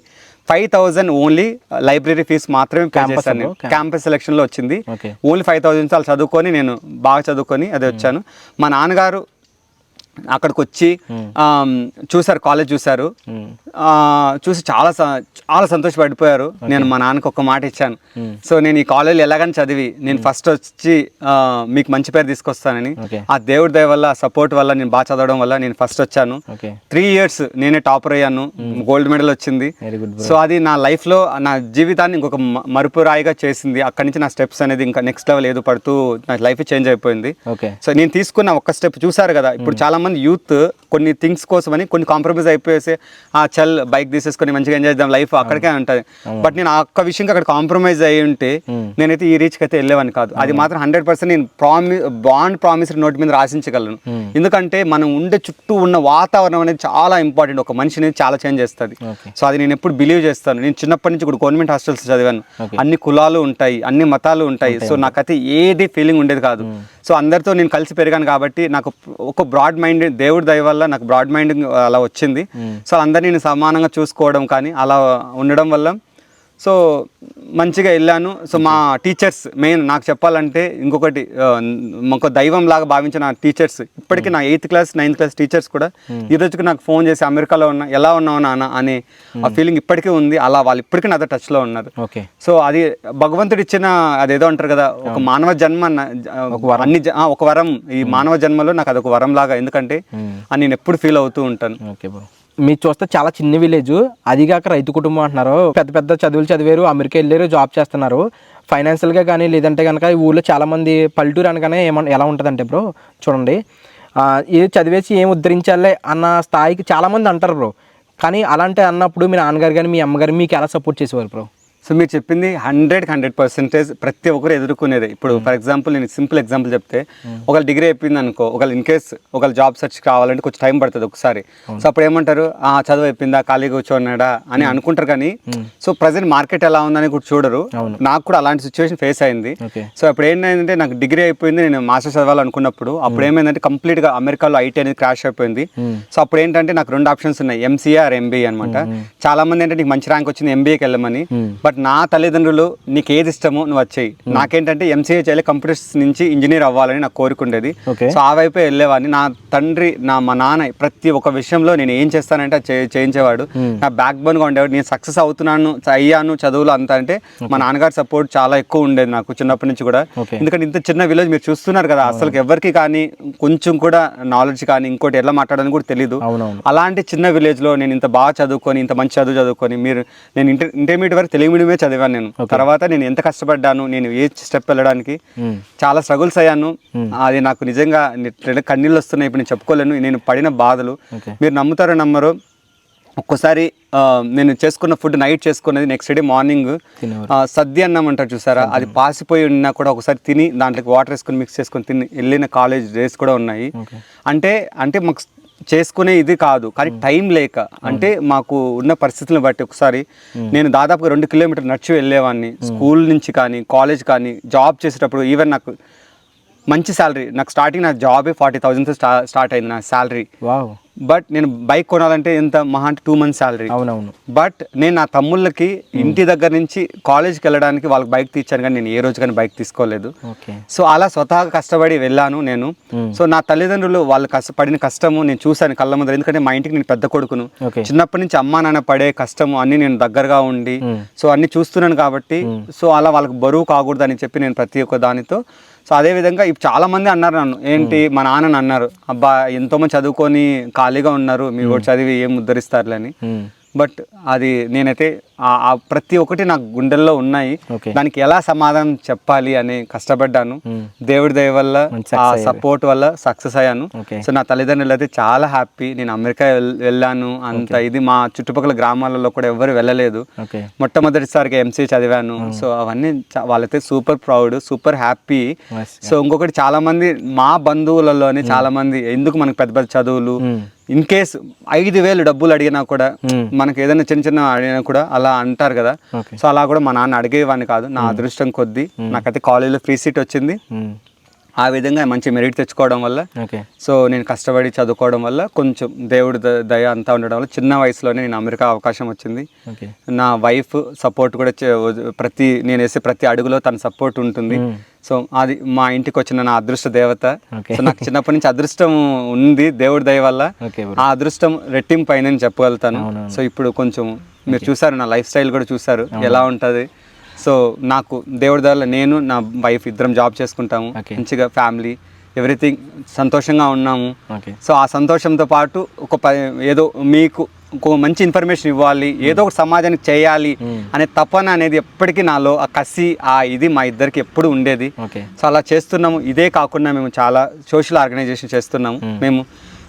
5,000 ఓన్లీ లైబ్రరీ ఫీజు మాత్రమే పే చేశాను. క్యాంపస్ సెలక్షన్లో వచ్చింది. ఓన్లీ 5,000 చాలా చదువుకొని నేను బాగా చదువుకొని అదే వచ్చాను. మా నాన్నగారు అక్కడికి వచ్చి చూసారు, కాలేజ్ చూసారు, చూసి చాలా సంతోషపడిపోయారు. నేను మా నాన్నకు ఒక మాట ఇచ్చాను, సో నేను ఈ కాలేజీలో ఎలాగని చదివి నేను ఫస్ట్ వచ్చి మీకు మంచి పేరు తీసుకొస్తానని. ఆ దేవుడి దయ వల్ల, సపోర్ట్ వల్ల, నేను బాగా చదవడం వల్ల నేను ఫస్ట్ వచ్చాను. 3 years నేనే టాపర్ అయ్యాను, గోల్డ్ మెడల్ వచ్చింది. సో అది నా లైఫ్లో నా జీవితాన్ని ఇంకొక మరుపురాయిగా చేసింది. అక్కడి నుంచి నా స్టెప్స్ అనేది ఇంకా నెక్స్ట్ లెవెల్ ఏదో పడుతూ నా లైఫ్ చేంజ్ అయిపోయింది. సో నేను తీసుకున్న ఒక్క స్టెప్ చూసారు కదా, ఇప్పుడు చాలా మంది యూత్ కొన్ని థింగ్స్ కోసమని కొన్ని కాంప్రమైజ్ అయిపోయేసి చల్ బైక్ తీసేసుకొని మంచిగా ఎంజాయ్ చేద్దాం లైఫ్ అక్కడికే ఉంటుంది. బట్ నేను ఆ ఒక్క విషయంకి అక్కడ కాంప్రమైజ్ అయ్యి ఉంటే నేనైతే ఈ రీచ్కి అయితే వెళ్ళేవాని కాదు. అది మాత్రం 100% నేను ప్రామిస్ నోట్ మీద రాసించగలను. ఎందుకంటే మనం ఉండే చుట్టూ ఉన్న వాతావరణం అనేది చాలా ఇంపార్టెంట్, ఒక మనిషిని చాలా చేంజ్ చేస్తుంది. సో అది నేను ఎప్పుడు బిలీవ్ చేస్తాను. నేను చిన్నప్పటి నుంచి కూడా గవర్నమెంట్ హాస్టల్స్ చదివాను, అన్ని కులాలు ఉంటాయి, అన్ని మతాలు ఉంటాయి. సో నాకైతే ఏది ఫీలింగ్ ఉండేది కాదు. సో అందరితో నేను కలిసి పెరిగాను కాబట్టి నాకు ఒక బ్రాడ్ మైండ్, దేవుడి దయ వల్ల నాకు బ్రాడ్ మైండ్ అలా వచ్చింది. సో అందరినీ నేను సమానంగా చూసుకోవడం కానీ అలా ఉండడం వల్ల సో మంచిగా వెళ్ళాను. సో మా టీచర్స్ మెయిన్ నాకు చెప్పాలంటే ఇంకొకటి, మాకు దైవం లాగా భావించిన టీచర్స్ ఇప్పటికీ నా 8th class 9th class teachers కూడా ఈ రోజుకి నాకు ఫోన్ చేసి అమెరికాలో ఉన్నా, ఎలా ఉన్నావు నాన్న అనే ఆ ఫీలింగ్ ఇప్పటికీ ఉంది. అలా వాళ్ళు ఇప్పటికీ నాతో టచ్లో ఉన్నారు. సో అది భగవంతుడు ఇచ్చిన అదేదో అంటారు కదా, ఒక మానవ జన్మ ఒక వరం. ఈ మానవ జన్మలో నాకు అదొక వరం లాగా, ఎందుకంటే అని నేను ఎప్పుడు ఫీల్ అవుతూ ఉంటాను. మీరు చూస్తే చాలా చిన్న విలేజ్, అదిగాక రైతు కుటుంబం అంటున్నారు. పెద్ద పెద్ద చదువులు చదివారు, అమెరికా వెళ్ళారు, జాబ్ చేస్తున్నారు. ఫైనాన్షియల్గా కానీ లేదంటే కనుక ఈ ఊళ్ళో చాలామంది పల్లెటూరు అనగానే ఎలా ఉంటుందంటే బ్రో చూడండి, ఇది చదివేసి ఏం ఉద్ధరించాలే అన్న స్థాయికి చాలామంది అంటారు బ్రో. కానీ అలాంటి అన్నప్పుడు మీ నాన్నగారు కానీ మీ అమ్మగారు మీకు ఎలా సపోర్ట్ చేసేవారు బ్రో? సో మీరు చెప్పింది 100% ప్రతి ఒక్కరు ఎదుర్కొనేది. ఇప్పుడు ఫర్ ఎగ్జాంపుల్ నేను సింపుల్ ఎగ్జాంపుల్ చెప్తే, ఒకళ్ళు డిగ్రీ అయిపోయింది అనుకో, ఒకళ్ళు ఇన్ కేస్ ఒకళ్ళు జాబ్ సెర్చ్ కావాలంటే కొంచెం టైం పడుతుంది ఒకసారి. సో అప్పుడు ఏమంటారు, చదువు అయిపోయిందా, ఖాళీగా కూర్చోన్నాడా అని అనుకుంటారు. కానీ సో ప్రజెంట్ మార్కెట్ ఎలా ఉందని కూడా చూడరు. నాకు కూడా అలాంటి సిచ్యువేషన్ ఫేస్ అయింది. సో అప్పుడు ఏంటంటే నాకు డిగ్రీ అయిపోయింది, నేను మాస్టర్స్ చదవాలనుకున్నప్పుడు అప్పుడు ఏమైందంటే కంప్లీట్గా అమెరికాలో ఐటీ అనేది క్రాష్ అయిపోయింది. సో అప్పుడు ఏంటంటే నాకు 2 ఆప్షన్స్ ఉన్నాయి, ఎంసీఏ ఆర్ ఎంబీఏ అనమాట. చాలా మంది ఏంటంటే నీకు మంచి ర్యాంక్ వచ్చింది ఎంబీఏకి వెళ్ళమని, బట్ నా తల్లిదండ్రులు నీకు ఏది ఇష్టమో నువ్వు వచ్చేయి, నాకేంటంటే ఎంసీఏ చేయాలి, కంప్యూటర్స్ నుంచి ఇంజనీర్ అవ్వాలని నాకు కోరిక ఉండేది. సో ఆ వైపే వెళ్ళేవాడిని. నా తండ్రి మా నాన్న ప్రతి ఒక్క విషయంలో నేను ఏం చేస్తానంటే అది చేయించేవాడు. నా బ్యాక్ బోన్గా ఉండేవాడు. నేను సక్సెస్ అయ్యాను చదువులో అంతా అంటే మా నాన్నగారి సపోర్ట్ చాలా ఎక్కువ ఉండేది నాకు చిన్నప్పటి నుంచి కూడా. ఎందుకంటే ఇంత చిన్న విలేజ్ మీరు చూస్తున్నారు కదా, అసలు ఎవరికి కానీ కొంచెం కూడా నాలెడ్జ్ కానీ ఇంకోటి ఎలా మాట్లాడాలని కూడా తెలియదు. అలాంటి చిన్న విలేజ్లో నేను ఇంత బాగా చదువుకొని ఇంత మంచి చదువుకొని నేను ఇంటర్మీడియట్ వరకు తెలుగు మీడియమే చదివాను. నేను తర్వాత నేను ఎంత కష్టపడ్డాను, నేను ఏ స్టెప్ వెళ్ళడానికి చాలా స్ట్రగుల్స్ అయ్యాను. అది నాకు నిజంగా కన్నీళ్ళు వస్తున్నాయి, ఇప్పుడు నేను చెప్పుకోలేను నేను పడిన బాధలు. మీరు నమ్ముతారో నమ్మరో, ఒక్కోసారి నేను చేసుకున్న ఫుడ్ నైట్ చేసుకున్నది నెక్స్ట్ డే మార్నింగ్ సద్య అన్నం అంటారు చూసారా, అది పాసిపోయి ఉన్నా కూడా ఒకసారి తిని దాంట్లోకి వాటర్ వేసుకొని మిక్స్ చేసుకొని తిని వెళ్ళిన కాలేజ్ డేస్ కూడా ఉన్నాయి. అంటే మాకు చేసుకునే ఇది కాదు, కానీ టైం లేక, అంటే మాకు ఉన్న పరిస్థితులను బట్టి ఒకసారి నేను దాదాపుగా 2 కిలోమీటర్లు నడిచి వెళ్ళేవాడిని స్కూల్ నుంచి కానీ కాలేజ్ కానీ. జాబ్ చేసేటప్పుడు ఈవెన్ నాకు మంచి శాలరీ, నాకు స్టార్టింగ్ నా జాబే 40,000తో స్టార్ట్ అయింది నా శాలరీ. బట్ నేను బైక్ కొనాలంటే ఎంత మహా అంటే 2 months శాలరీ. అవునవును. బట్ నేను నా తమ్ముళ్ళకి ఇంటి దగ్గర నుంచి కాలేజ్కి వెళ్ళడానికి వాళ్ళకి బైక్ తీర్చాను, కానీ నేను ఏ రోజు కానీ బైక్ తీసుకోలేదు. సో అలా స్వతహాగా కష్టపడి వెళ్ళాను నేను. సో నా తల్లిదండ్రులు వాళ్ళు పడిన కష్టము నేను చూశాను కళ్ళ ముందర. ఎందుకంటే మా ఇంటికి నేను పెద్ద కొడుకును, చిన్నప్పటి నుంచి అమ్మా నాన్న పడే కష్టము అన్ని నేను దగ్గరగా ఉండి సో అన్ని చూస్తున్నాను కాబట్టి సో అలా వాళ్ళకి బరువు కాకూడదు అని చెప్పి నేను ప్రతి ఒక్క దానితో. సో అదేవిధంగా ఇప్పుడు చాలామంది అన్నారు నన్ను, ఏంటి మా నాన్నని అన్నారు, అబ్బా ఎంతోమంది చదువుకొని ఖాళీగా ఉన్నారు, మీరు కూడా చదివి ఏం ఉద్ధరిస్తారులని. బట్ అది నేనైతే ప్రతి ఒక్కటి నాకు గుండెల్లో ఉన్నాయి. దానికి ఎలా సమాధానం చెప్పాలి అని కష్టపడ్డాను. దేవుడి దయ వల్ల ఆ సపోర్ట్ వల్ల సక్సెస్ అయ్యాను. సో నా తల్లిదండ్రులు అయితే చాలా హ్యాపీ. నేను అమెరికా వెళ్ళాను అంత ఇది, మా చుట్టుపక్కల గ్రామాలలో కూడా ఎవరు వెళ్ళలేదు. మొట్టమొదటిసారిగా ఎంసీఏ చదివాను. సో అవన్నీ వాళ్ళైతే super proud, super happy. So ఇంకొకటి చాలా మంది మా బంధువులలోనే చాలా మంది ఎందుకు మనకు పెద్ద పెద్ద చదువులు, ఇన్ కేస్ 5,000 డబ్బులు అడిగినా కూడా, మనకి ఏదైనా చిన్న చిన్న అడిగినా కూడా అలా అంటారు కదా. సో అలా కూడా మా నాన్న అడిగేవాడిని కాదు. నా అదృష్టం కొద్దీ నాకైతే కాలేజీలో ఫ్రీ సీట్ వచ్చింది. ఆ విధంగా మంచి మెరిట్ తెచ్చుకోవడం వల్ల, సో నేను కష్టపడి చదువుకోవడం వల్ల, కొంచెం దేవుడి దయ అంతా ఉండడం వల్ల చిన్న వయసులోనే నేను అమెరికా అవకాశం వచ్చింది. నా వైఫ్ సపోర్ట్ కూడా నేను వేసే ప్రతి అడుగులో తన సపోర్ట్ ఉంటుంది. సో అది మా ఇంటికి వచ్చిన నా అదృష్ట దేవత. సో నాకు చిన్నప్పటి నుంచి అదృష్టం ఉంది దేవుడి దయ వల్ల. ఆ అదృష్టం రెట్టింపు అయిందని చెప్పగలుగుతాను. సో ఇప్పుడు కొంచెం మీరు చూసారు, నా లైఫ్ స్టైల్ కూడా చూసారు ఎలా ఉంటుంది. సో నాకు దేవుడి దయ వల్ల నేను నా వైఫ్ ఇద్దరం జాబ్ చేసుకుంటాము, మంచిగా ఫ్యామిలీ ఎవ్రీథింగ్ సంతోషంగా ఉన్నాము. సో ఆ సంతోషంతో పాటు ఏదో మీకు ఒక మంచి ఇన్ఫర్మేషన్ ఇవ్వాలి, ఏదో ఒక సమాజానికి చేయాలి అనే తపన అనేది ఎప్పటికీ నాలో, ఆ కసి ఆ ఇది మా ఇద్దరికి ఎప్పుడు ఉండేది. సో అలా చేస్తున్నాము. ఇదే కాకుండా మేము చాలా సోషల్ ఆర్గనైజేషన్ చేస్తున్నాము. మేము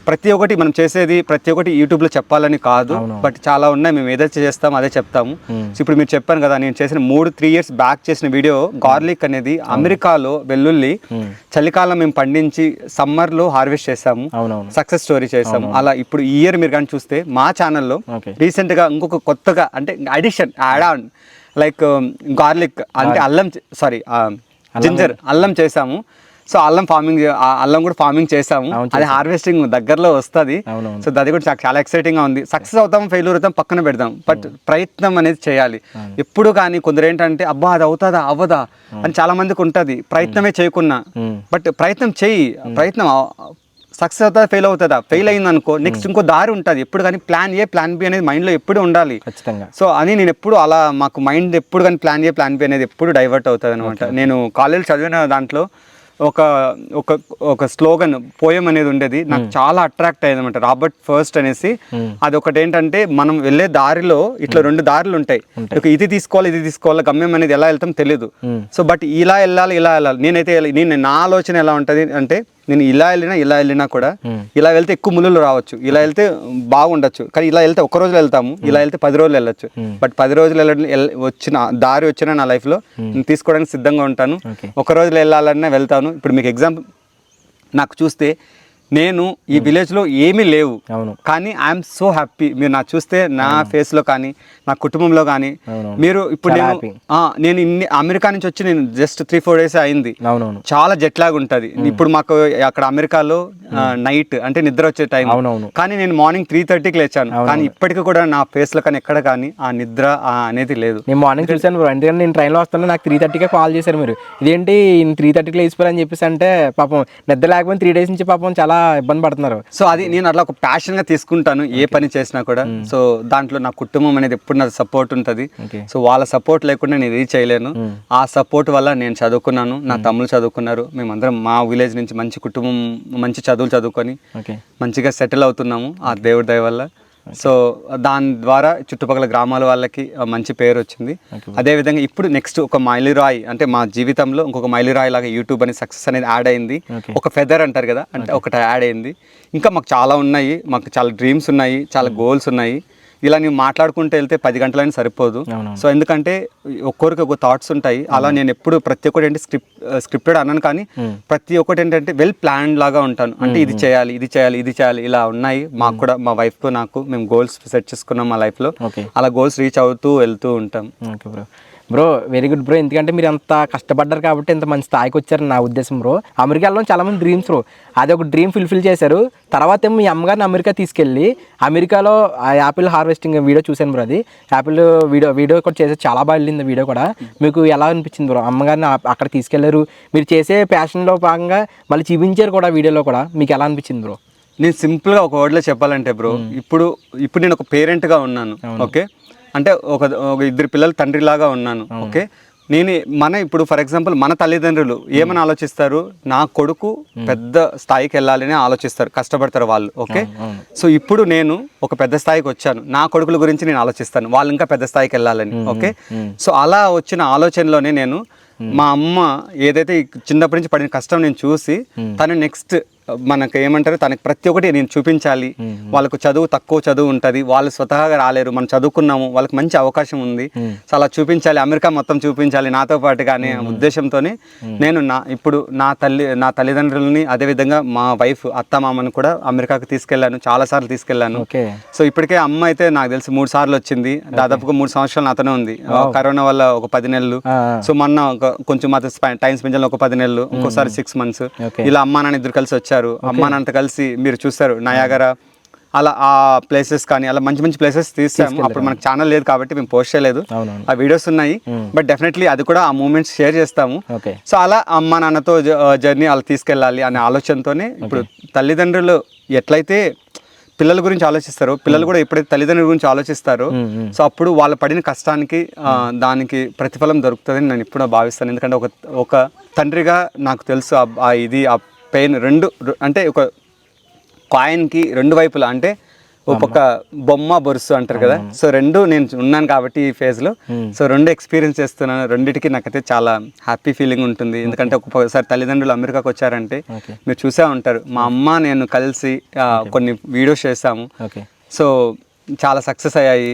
ప్రతి ఒక్కటి మనం చేసేది ప్రతి ఒక్కటి యూట్యూబ్లో చెప్పాలని కాదు, బట్ చాలా ఉన్నాయి. మేము ఏదైతే చేస్తామో అదే చెప్తాము. సో ఇప్పుడు మీరు చెప్పాను కదా, నేను చేసిన 3-3 years బ్యాక్ చేసిన వీడియో గార్లిక్ అనేది అమెరికాలో వెల్లుల్లి చలికాలం మేము పండించి సమ్మర్లో హార్వెస్ట్ చేసాము, సక్సెస్ స్టోరీ చేసాము. అలా ఇప్పుడు ఈ ఇయర్ మీరు కానీ చూస్తే మా ఛానల్లో రీసెంట్గా ఇంకొక కొత్తగా అంటే addition add on like garlic అంటే జింజర్ అల్లం చేసాము. సో అల్లం కూడా ఫార్మింగ్ చేసాము. అది హార్వెస్టింగ్ దగ్గరలో వస్తుంది. సో అది కూడా చాలా ఎక్సైటింగ్గా ఉంది. సక్సెస్ అవుతాం, ఫెయిల్యూర్ అవుతాం పక్కన పెడదాం, బట్ ప్రయత్నం అనేది చేయాలి ఎప్పుడు. కానీ కొందరు ఏంటంటే అబ్బా అది అవుతుందా అవ్వదా అని చాలా మందికి ఉంటుంది, ప్రయత్నమే చేయకున్నా. బట్ ప్రయత్నం చేయి, ప్రయత్నం సక్సెస్ అవుతుందా ఫెయిల్ అవుతుందా, ఫెయిల్ అయింది అనుకో నెక్స్ట్ ఇంకో దారి ఉంటుంది ఎప్పుడు. కానీ ప్లాన్ ఏ ప్లాన్ బి అనేది మైండ్లో ఎప్పుడు ఉండాలి. సో అని నేను ఎప్పుడు అలా మాకు మైండ్ ఎప్పుడు కానీ ప్లాన్ ఏ ప్లాన్ బి అనేది ఎప్పుడు డైవర్ట్ అవుతుంది అనమాట. నేను కాలేజ్ చదివిన దాంట్లో ఒక స్లోగన్ పోయం అనేది ఉండేది, నాకు చాలా అట్రాక్ట్ అయ్యింది అనమాట. రాబర్ట్ ఫస్ట్ అనేసి. అది ఒకటి ఏంటంటే మనం వెళ్ళే దారిలో ఇట్లా 2 దారులు ఉంటాయి, ఇది తీసుకోవాలి గమ్యం అనేది ఎలా వెళ్తాం తెలియదు. సో బట్ ఇలా వెళ్ళాలి. నేను నా ఆలోచన ఎలా ఉంటుంది అంటే, నేను ఇలా వెళ్ళినా కూడా ఇలా వెళ్తే ఎక్కువ ముళ్ళు రావచ్చు, ఇలా వెళ్తే బాగుండొచ్చు. కానీ ఇలా వెళ్తే 1 రోజులో వెళ్తాము, ఇలా వెళ్తే 10 రోజులు వెళ్ళొచ్చు. బట్ 10 రోజులు వచ్చిన నా లైఫ్లో నేను తీసుకోవడానికి సిద్ధంగా ఉంటాను. 1 రోజులో వెళ్ళాలన్నా వెళ్తాను. ఇప్పుడు మీకు ఎగ్జాంపుల్ నాకు చూస్తే నేను ఈ విలేజ్ లో ఏమీ లేవు, అవును. కానీ ఐఎమ్ సో హ్యాపీ. మీరు నా చూస్తే నా ఫేస్ లో కానీ నా కుటుంబంలో కానీ మీరు ఇప్పుడు నేను ఇన్ని అమెరికా నుంచి వచ్చి నేను జస్ట్ 3-4 days అయింది. అవునవును. చాలా జెట్ లాగ్ ఉంటది. ఇప్పుడు మాకు అక్కడ అమెరికాలో నైట్ అంటే నిద్ర వచ్చే టైం, కానీ నేను మార్నింగ్ 3:30కి లేచాను, కానీ ఇప్పటికీ కూడా నా ఫేస్ లో కానీ ఎక్కడ కానీ ఆ నిద్ర అనేది లేదు. నేను మార్నింగ్ చూసాను బ్రో, ఎందుకంటే నేను ట్రైన్లో వస్తాను, నాకు 3:30కే కాల్ చేశారు మీరు, ఇదేంటి 3:30కి లేచిపోయారని చెప్పేసి. అంటే పాపం నిద్ర లేకపోతే 3 days నుంచి పాపం చాలా ఇబ్బంది పడుతున్నారు. సో అది నేను అట్లా ఒక ప్యాషన్ గా తీసుకుంటాను ఏ పని చేసినా కూడా. సో దాంట్లో నా కుటుంబం అనేది ఎప్పుడు నా సపోర్ట్ ఉంటుంది. సో వాళ్ళ సపోర్ట్ లేకుండా నేను ఇది చేయలేను. ఆ సపోర్ట్ వల్ల నేను చదువుకున్నాను, నా తమ్ముళ్ళు చదువుకున్నారు, మేమందరం మా విలేజ్ నుంచి మంచి కుటుంబం, మంచి చదువులు చదువుకొని మంచిగా సెటిల్ అవుతున్నాము ఆ దేవుడి దయ వల్ల. సో దాని ద్వారా చుట్టుపక్కల గ్రామాల వాళ్ళకి మంచి పేరు వచ్చింది. అదేవిధంగా ఇప్పుడు నెక్స్ట్ ఒక మైలురాయి, అంటే మా జీవితంలో ఇంకొక మైలురాయి లాగా యూట్యూబ్ అనే సక్సెస్ అనేది యాడ్ అయింది. ఒక ఫెదర్ అంటారు కదా, అంటే ఒకటి యాడ్ అయింది. ఇంకా మాకు చాలా ఉన్నాయి, మాకు చాలా డ్రీమ్స్ ఉన్నాయి, చాలా గోల్స్ ఉన్నాయి. ఇలా నేను మాట్లాడుకుంటూ వెళ్తే 10 గంటలైనా సరిపోదు. సో ఎందుకంటే ఒక్కొరికి ఒక థాట్స్ ఉంటాయి. అలా నేను ఎప్పుడు ప్రతి ఒక్కటి ఏంటి స్క్రిప్టెడ్ అన్నాను, కానీ ప్రతి ఒక్కటి ఏంటంటే వెల్ ప్లాన్ లాగా ఉంటాను. అంటే ఇది చేయాలి, ఇది చేయాలి, ఇది చేయాలి, ఇలా ఉన్నాయి. మాకు కూడా మా వైఫ్కు నాకు మేము గోల్స్ సెట్ చేసుకున్నాం మా లైఫ్లో. అలా గోల్స్ రీచ్ అవుతూ వెళ్తూ ఉంటాం. బ్రో వెరీ గుడ్ బ్రో, ఎందుకంటే మీరు అంత కష్టపడ్డారు కాబట్టి ఇంత మంచి స్థాయికి వచ్చారు నా ఉద్దేశం బ్రో. అమెరికాలో చాలా మంది డ్రీమ్స్ బ్రో, అది ఒక డ్రీమ్ ఫుల్ఫిల్ చేశారు. తర్వాత ఏమో మీ అమ్మగారిని అమెరికా తీసుకెళ్ళి అమెరికాలో ఆ యాపిల్ హార్వెస్టింగ్ వీడియో చూశాను బ్రో. అది యాపిల్ వీడియో కూడా చేశారు, చాలా బాగా వెళ్ళింది వీడియో కూడా. మీకు ఎలా అనిపించింది బ్రో? అమ్మగారిని అక్కడ తీసుకెళ్లారు, మీరు చేసే ప్యాషన్లో భాగంగా మళ్ళీ చూపించారు కూడా వీడియోలో కూడా, మీకు ఎలా అనిపించింది బ్రో? నేను సింపుల్గా ఒక వర్డ్లో చెప్పాలంటే బ్రో, ఇప్పుడు నేను ఒక పేరెంట్గా ఉన్నాను. ఓకే, అంటే ఒక 2 పిల్లల తండ్రిలాగా ఉన్నాను. ఓకే, ఇప్పుడు ఫర్ ఎగ్జాంపుల్ మన తల్లిదండ్రులు ఏమని ఆలోచిస్తారు, నా కొడుకు పెద్ద స్థాయికి వెళ్ళాలని ఆలోచిస్తారు, కష్టపడతారు వాళ్ళు. ఓకే, సో ఇప్పుడు నేను ఒక పెద్ద స్థాయికి వచ్చాను, నా కొడుకుల గురించి నేను ఆలోచిస్తాను, వాళ్ళు ఇంకా పెద్ద స్థాయికి వెళ్ళాలని. ఓకే, సో అలా వచ్చిన ఆలోచనలోనే నేను మా అమ్మ ఏదైతే చిన్నప్పటి నుంచి పడిన కష్టం నేను చూసి తను నెక్స్ట్ మనకు ఏమంటారు, తనకి ప్రతి ఒక్కటి నేను చూపించాలి. వాళ్ళకు తక్కువ చదువు ఉంటుంది, వాళ్ళు స్వతహాగా రాలేరు, మనం చదువుకున్నాము, వాళ్ళకి మంచి అవకాశం ఉంది, సో అలా చూపించాలి, అమెరికా మొత్తం చూపించాలి నాతో పాటుగా అనే ఉద్దేశంతోనే నేను ఇప్పుడు నా తల్లిదండ్రులని, అదేవిధంగా మా వైఫ్ అత్తమామను కూడా అమెరికాకు తీసుకెళ్లాను, చాలా సార్లు తీసుకెళ్లాను. సో ఇప్పటికే అమ్మ అయితే నాకు తెలిసి 3 సార్లు వచ్చింది, దాదాపుగా 3 సంవత్సరాలు అతనే ఉంది. కరోనా వల్ల ఒక 10 నెలలు, సో మొన్న కొంచెం మాతో టైం స్పెండ్ చేయాలి, ఒక 10 నెలలు, ఇంకోసారి 6 months. ఇలా అమ్మా నాన్న ఇద్దరు కలిసి వచ్చారు. అమ్మా నాన్నతో కలిసి మీరు చూస్తారు నయాగరా, అలా ఆ ప్లేసెస్ కానీ అలా మంచి మంచి ప్లేసెస్ తీసాము. అప్పుడు మనకు ఛానల్ లేదు కాబట్టి మేము పోస్ట్ చేయలేదు, ఆ వీడియోస్ ఉన్నాయి. బట్ డెఫినెట్లీ అది కూడా ఆ మూమెంట్స్ షేర్ చేస్తాము. సో అలా అమ్మా నాన్నతో జర్నీ అలా తీసుకెళ్ళాలి అనే ఆలోచనతోనే ఇప్పుడు తల్లిదండ్రులు ఎట్లయితే పిల్లల గురించి ఆలోచిస్తారో, పిల్లలు కూడా ఎప్పుడైతే తల్లిదండ్రుల గురించి ఆలోచిస్తారో, సో అప్పుడు వాళ్ళు పడిన కష్టానికి దానికి ప్రతిఫలం దొరుకుతుందని నేను ఇప్పుడు భావిస్తాను. ఎందుకంటే ఒక తండ్రిగా నాకు తెలుసు ఆ పెయిన్ అంటే ఒక కాయిన్కి 2 వైపులా, అంటే ఒక బొమ్మ బొరుసు అంటారు కదా, సో 2 నేను ఉన్నాను కాబట్టి ఈ ఫేజ్లో. సో 2 ఎక్స్పీరియన్స్ చేస్తున్నాను, రెండిటికి నాకైతే చాలా హ్యాపీ ఫీలింగ్ ఉంటుంది. ఎందుకంటే ఒక్కొక్కసారి తల్లిదండ్రులు అమెరికాకు వచ్చారంటే మీరు చూసే ఉంటారు, మా అమ్మ నేను కలిసి కొన్ని వీడియోస్ చేసాము, సో చాలా సక్సెస్ అయ్యాయి.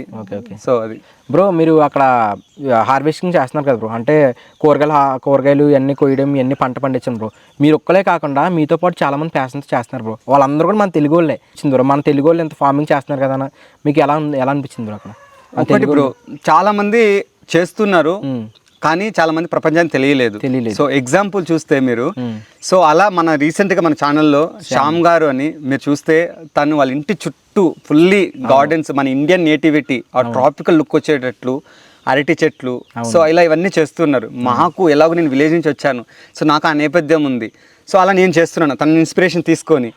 సో అది బ్రో మీరు అక్కడ హార్వెస్టింగ్ చేస్తున్నారు కదా బ్రో, అంటే కూరగాయలు ఇవన్నీ కొయ్యడం, ఇవన్నీ పంట పండించండి బ్రో. మీరు ఒక్కలే కాకుండా మీతో పాటు చాలా మంది ప్యాషన్స్ చేస్తున్నారు బ్రో, వాళ్ళందరూ కూడా మన తెలుగు వాళ్ళే బ్రో. మన తెలుగు వాళ్ళు ఎంత ఫార్మింగ్ చేస్తున్నారు కదా, మీకు ఎలా అనిపించింది బ్రో అక్కడ? ఒకటి బ్రో, చాలా మంది చేస్తున్నారు కానీ చాలా మంది ప్రపంచానికి తెలియలేదు. సో ఎగ్జాంపుల్ చూస్తే మీరు, సో అలా మన రీసెంట్గా మన ఛానల్లో శ్యామ్ గారు అని మీరు చూస్తే, తను వాళ్ళ ఇంటి చుట్టూ ఫుల్లీ గార్డెన్స్, మన ఇండియన్ నేటివిటీ ఆ ట్రాపికల్ లుక్ వచ్చేటట్లు అరటి చెట్లు, సో ఇలా ఇవన్నీ చేస్తున్నారు. మాకు ఎలాగో నేను విలేజ్ నుంచి వచ్చాను, సో నాకు ఆ నేపథ్యం ఉంది, సో అలా నేను చేస్తున్నాను తన ఇన్స్పిరేషన్ తీసుకొని.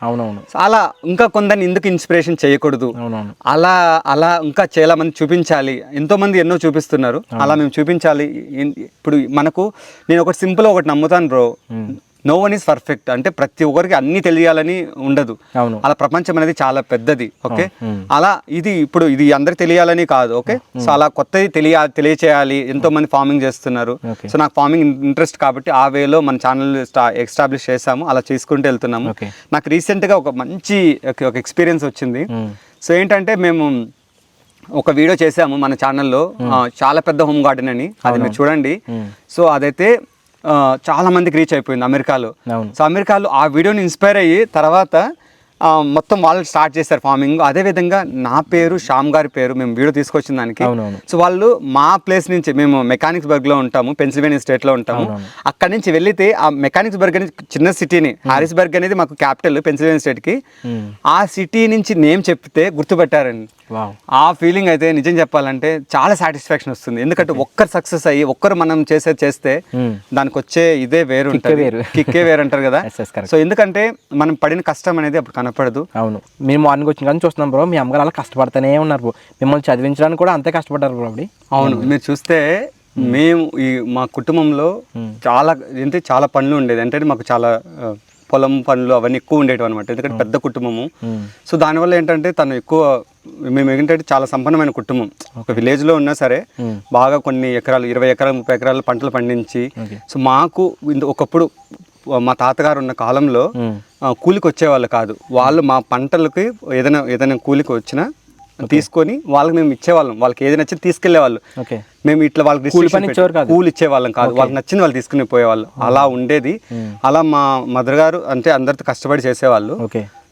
అలా ఇంకా కొందరిని ఎందుకు ఇన్స్పిరేషన్ చేయకూడదు, అలా ఇంకా చాలా మంది చూపించాలి. ఎంతో మంది ఎన్నో చూపిస్తున్నారు, అలా మేము చూపించాలి. ఇప్పుడు నేను ఒకటి సింపుల్ ఒకటి నమ్ముతాను bro, no one is perfect. అంటే ప్రతి ఒక్కరికి అన్ని తెలియాలని ఉండదు, అలా ప్రపంచం అనేది చాలా పెద్దది. ఓకే, అలా ఇది అందరికి తెలియాలని కాదు. ఓకే, సో అలా కొత్తది తెలియచేయాలి. ఎంతో మంది ఫార్మింగ్ చేస్తున్నారు, సో నాకు ఫార్మింగ్ ఇంట్రెస్ట్ కాబట్టి ఆ వేలో మన ఛానల్ ఎస్టాబ్లిష్ చేసాము, అలా చేసుకుంటూ వెళ్తున్నాము. నాకు రీసెంట్గా ఒక మంచి ఒక ఎక్స్పీరియన్స్ వచ్చింది. సో ఏంటంటే మేము ఒక వీడియో చేసాము మన ఛానల్లో, చాలా పెద్ద హోమ్ గార్డెన్ అని, అది మీరు చూడండి. సో అదైతే చాలా మందికి రీచ్ అయిపోయింది అమెరికాలో. సో అమెరికాలో ఆ వీడియోని ఇన్స్పైర్ అయ్యి తర్వాత మొత్తం వాళ్ళు స్టార్ట్ చేశారు ఫార్మింగ్. అదేవిధంగా నా పేరు శ్యామ్ గారి పేరు మేము వీడియో తీసుకొచ్చిన దానికి. సో వాళ్ళు మా ప్లేస్ నుంచి, మేము మెకానిక్స్బర్గ్లో ఉంటాము, పెన్సిల్వేనియా స్టేట్లో ఉంటాము. అక్కడి నుంచి వెళ్తే ఆ మెకానిక్స్బర్గ్ అనేది చిన్న సిటీని, హారిస్బర్గ్ అనేది మాకు క్యాపిటల్ పెన్సిల్వేనియా స్టేట్కి, ఆ సిటీ నుంచి నేమ్ చెప్తే గుర్తుపెట్టారండి. ఆ ఫీలింగ్ అయితే నిజం చెప్పాలంటే చాలా సాటిస్ఫాక్షన్ వస్తుంది. ఎందుకంటే ఒక్కరు సక్సెస్ అయ్యి ఒక్కరు మనం చేస్తే దానికి వచ్చే ఇదే వేరు ఉంటుంది, కిక్కే వేరు అంటారు కదా. సో ఎందుకంటే మనం పడిన కష్టం అనేది అప్పుడు కనపడదు. అవును, మేము మార్నింగ్ వచ్చిన కానీ చూస్తున్నాం బ్రో, మీ అమ్మగారు అలా కష్టపడుతూనే ఉన్నారు బ్రో, మిమ్మల్ని చదివించడానికి కూడా అంతే కష్టపడ్డారు బ్రో అప్పుడు. అవును, మీరు చూస్తే మేము మా కుటుంబంలో చాలా పనులు ఉండేది. అంటే మాకు చాలా పొలం పనులు అవన్నీ ఎక్కువ ఉండేవి అనమాట, ఎందుకంటే పెద్ద కుటుంబము. సో దానివల్ల ఏంటంటే తను ఎక్కువ, మేము ఏంటంటే చాలా సంపన్నమైన కుటుంబం. ఒక విలేజ్లో ఉన్నా సరే బాగా కొన్ని ఎకరాలు, 20 ఎకరాలు 30 ఎకరాలు పంటలు పండించి, సో మాకు ఒకప్పుడు మా తాతగారు ఉన్న కాలంలో కూలికి వచ్చేవాళ్ళు కాదు. వాళ్ళు మా పంటలకి ఏదైనా కూలికి వచ్చినా తీసుకొని వాళ్ళకి మేము ఇచ్చేవాళ్ళం. వాళ్ళకి ఏది నచ్చింది తీసుకెళ్లేవాళ్ళు. మేము ఇట్లా వాళ్ళకి కూలి ఇచ్చేవాళ్ళం కాదు, వాళ్ళకి నచ్చింది వాళ్ళు తీసుకుని పోయేవాళ్ళు. అలా ఉండేది. అలా మా మదర్ గారు అంటే అందరితో కష్టపడి చేసేవాళ్ళు.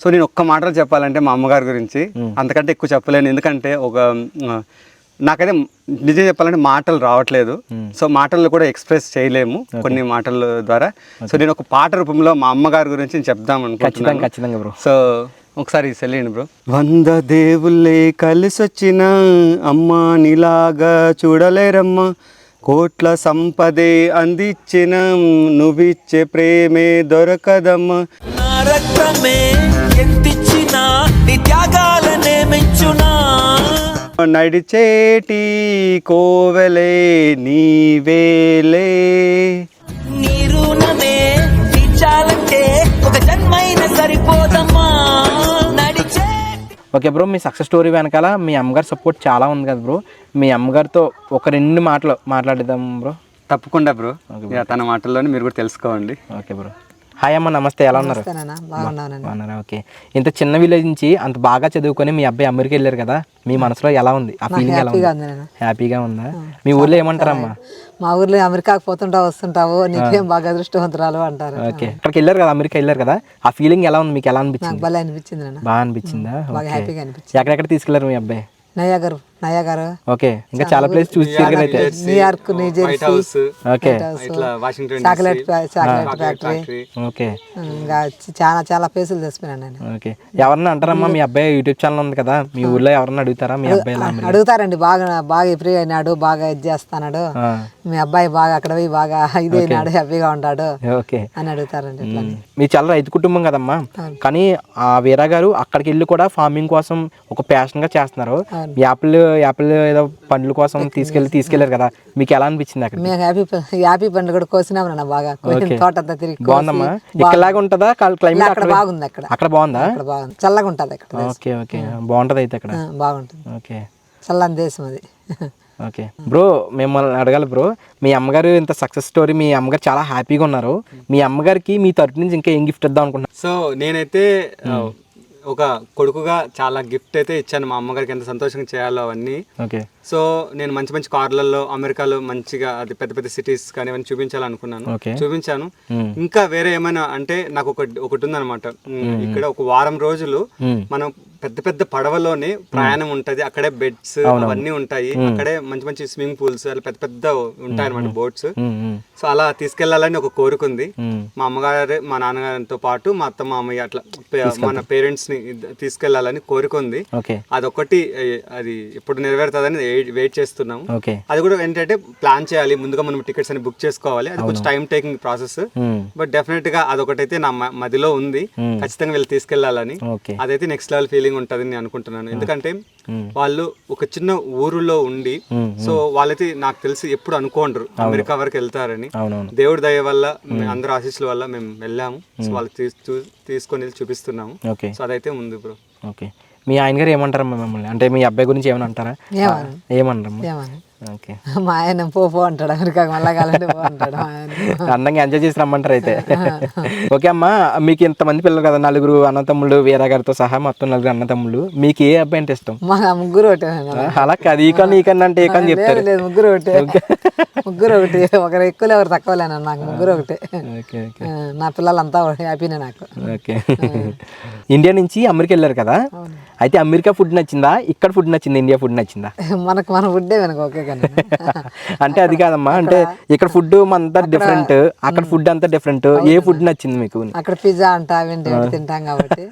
సో నేను ఒక్క మాటలు చెప్పాలంటే మా అమ్మగారి గురించి అంతకంటే ఎక్కువ చెప్పలేను. ఎందుకంటే నాకైతే నిజం చెప్పాలంటే మాటలు రావట్లేదు. సో మాటల్లో కూడా ఎక్స్ప్రెస్ చేయలేము కొన్ని మాటల ద్వారా. సో నేను ఒక పాట రూపంలో మా అమ్మగారి గురించి చెప్దాం అనుకుంటున్నాను. సో ఒకసారి సెల్లిండి బ్రో. 100 దేవుళ్ళే కలిసొచ్చిన అమ్మా నీలాగా చూడలేరమ్మా, కోట్ల సంపదే అందించిన నువ్విచ్చే ప్రేమే దొరకదమ్మా, నడిచేటి కోవెలే నీవేలే, నీరునమే తీర్చాలంటే ఒక జన్మైన సరిపోదమ్మా. ఓకే బ్రో, మీ సక్సెస్ స్టోరీ వెనకాల మీ అమ్మగారి సపోర్ట్ చాలా ఉంది కదా బ్రో. మీ అమ్మగారితో ఒక 2 మాటలు మాట్లాడదాం బ్రో. తప్పకుండా బ్రో, తన మాటల్లోనే మీరు కూడా తెలుసుకోండి. Okay bro. హాయ్ అమ్మ, నమస్తే, ఎలా ఉన్నారు? బాగున్నారా? ఓకే. ఇంత చిన్న విలేజ్ నుంచి అంత బాగా చదువుకొని మీ అబ్బాయి అమెరికా వెళ్ళారు కదా, మీ మనసులో ఎలా ఉంది? ఆ ఫీలింగ్ ఎలా ఉంది? హ్యాపీగా ఉందా? మీ ఊర్లో ఏమంటారమ్మా? మా ఊర్లో అమెరికాకు పోతుంటావు నీకేం బాగా అదృష్టవంతురాలు అంటారు. ఓకే, అక్కడికి వెళ్ళారు కదా, అమెరికా వెళ్ళారు కదా, ఆ ఫీలింగ్ ఎలా ఉంది? మీకు ఎలా అనిపించింది? బాగా అనిపించింది. బాగా అనిపించిందా? బాగా హ్యాపీగా అనిపించింది. ఎక్కడెక్కడ తీసుకెళ్లారు మీ అబ్బాయి? నయాగర్. ఓకే, ఇంకా చాలా ప్లేస్ చూసి New York, New Jersey, okay, chocolate factory, okay, ఇంకా చాలా ప్లేసులు తెచ్చిపోయాను నేను. ఓకే. ఎవరన్నా అంటారమ్మా మీ అబ్బాయి యూట్యూబ్ ఛానల్ ఉంది కదా, మీ ఊర్లో ఎవరన్నా అడుగుతారా మీ అబ్బాయి? అడుగుతారండి, బాగా ఫ్రీ అయినాడు, బాగా ఇది చేస్తున్నాడు, మీ అబ్బాయి బాగా అక్కడ పోయి బాగా ఇది అయినాడు, హ్యాపీగా ఉంటాడు అని అడుగుతారండి. మీ చాలా రైతు కుటుంబం కదమ్మా, కానీ ఆ వీరా గారు అక్కడికి వెళ్ళి కూడా ఫార్మింగ్ కోసం ఒక ప్యాషన్ గా చేస్తున్నారు. యాపిల్ ఏదో పండ్ల కోసం తీసుకెళ్లారు కదా, మీకు ఎలా అనిపించింది అక్కడ? మేము హ్యాపీ పండ్లు కూడా కోసినాము నాన్న, బాగా తోట అంతా తిరిగి. బాగుందమ్మా? ఇక్కడలాగా ఉంటుందా క్లైమేట్? అక్కడ బాగుంది, అక్కడ బాగుందా? బాగుంది, చల్లగా ఉంటుంది అక్కడ. ఓకే, బాగుంటది అయితే అక్కడ. బాగుంటుంది, ఓకే, చల్లని దేశం అది. ఓకే బ్రో, మిమ్మల్ని అడగాలి బ్రో, మీ అమ్మగారు ఇంత సక్సెస్ స్టోరీ, మీ అమ్మగారు చాలా హ్యాపీగా ఉన్నారు, మీ అమ్మగారికి మీ తరపు నుంచి ఇంకా ఏం గిఫ్ట్ ఇద్దాం అనుకుంటున్నారు? సో నేనైతే ఒక కొడుకుగా చాలా గిఫ్ట్ అయితే ఇచ్చాను మా అమ్మగారికి, ఎంత సంతోషంగా చేయాలో అవన్నీ. ఓకే. సో నేను మంచి కార్లలో అమెరికాలో మంచిగా అది పెద్ద సిటీస్ కానీ అవన్నీ చూపించాలనుకున్నాను, చూపించాను. ఇంకా వేరే ఏమైనా అంటే నాకు ఒకటి ఉందన్నమాట, ఇక్కడ ఒక వారం రోజులు మనం పెద్ద పడవలోనే ప్రయాణం ఉంటది, అక్కడే బెడ్స్ అవన్నీ ఉంటాయి, అక్కడే మంచి స్విమ్మింగ్ పూల్స్ అలా పెద్ద ఉంటాయి అనమాట, బోట్స్. సో అలా తీసుకెళ్లాలని ఒక కోరుకుంది. మా అమ్మగారు మా నాన్నగారితో పాటు మా అత్త మామయ్య అట్లా మన పేరెంట్స్ ని తీసుకెళ్లాలని కోరుకుంది. అదొకటి, అది ఎప్పుడు నెరవేరుతుందని వెయిట్ చేస్తున్నాం. అది కూడా ఏంటంటే ప్లాన్ చేయాలి, ముందుగా మనం టికెట్స్ అని బుక్ చేసుకోవాలి, అది కొంచెం time taking process. But definite గా అదొకటైతే నా మదిలో ఉంది, ఖచ్చితంగా వీళ్ళు తీసుకెళ్లాలని. అదైతే నెక్స్ట్ లెవెల్ ఫీలింగ్ ఉంటుంది నేను అనుకుంటున్నాను. ఎందుకంటే వాళ్ళు ఒక చిన్న ఊరులో ఉండి, సో వాళ్ళైతే నాకు తెలిసి ఎప్పుడు అనుకోండ్రు అమెరికా వరకు వెళ్తారని. దేవుడి దయ వల్ల, అందరు ఆశీస్సుల వల్ల మేము వెళ్ళాము. సో వాళ్ళు తీసుకొని వెళ్ళి చూపిస్తున్నాము. సో అదైతే ఉంది బ్రో. ఓకే. మీ ఆయన గారు ఏమంటారమ్మా మిమ్మల్ని? అంటే మీ అబ్బాయి గురించి ఏమైనా అంటారా? ఏమన్నారమ్మా? ఓకే. మా ఆయన పో అంటాడు అమెరికాకి, మళ్ళా కాలంటే పో అంటాడు మా ఆయన. అందంగా ఎంజాయ్ చేసి రమ్మంటారు అయితే. ఓకే అమ్మా, మీకు ఇంతమంది పిల్లలు కదా, 4 అన్నతమ్ముళ్ళు వీరా గారితో సహా మొత్తం 4 అన్నతమ్ముళ్ళు, మీకు ఏ అబ్బాయి అంటే ఇష్టం? మా ముగ్గురు ఒకటే. అలా కాదు, ఈ కన్నా ఈ కన్నా అంటే ఏ కన్నా చెప్తారు. లేదు ముగ్గురు ఒకటే. ముగ్గురు ఒకటి, ఒకరు ఎక్కువ ఎవరు తక్కువలేను, నాకు ముగ్గురు ఒకటే. ఓకే ఓకే నా పిల్లలంతా హ్యాపీనే నాకు. ఓకే. ఇండియా నుంచి అమెరికా వెళ్ళారు కదా, అయితే అమెరికా ఫుడ్ నచ్చిందా, ఇక్కడ ఫుడ్ నచ్చిందా, ఇండియా ఫుడ్ నచ్చిందా? మనకు మన ఫుడ్డే వెనక ఓకే కానీ. అంటే అది కాదమ్మా, అంటే ఇక్కడ ఫుడ్ అంతా డిఫరెంట్, అక్కడ ఫుడ్ అంతా డిఫరెంట్, ఏ ఫుడ్ నచ్చింది మీకు? అక్కడ పిజ్జా అంట అవేంటి తింటాం కాబట్టి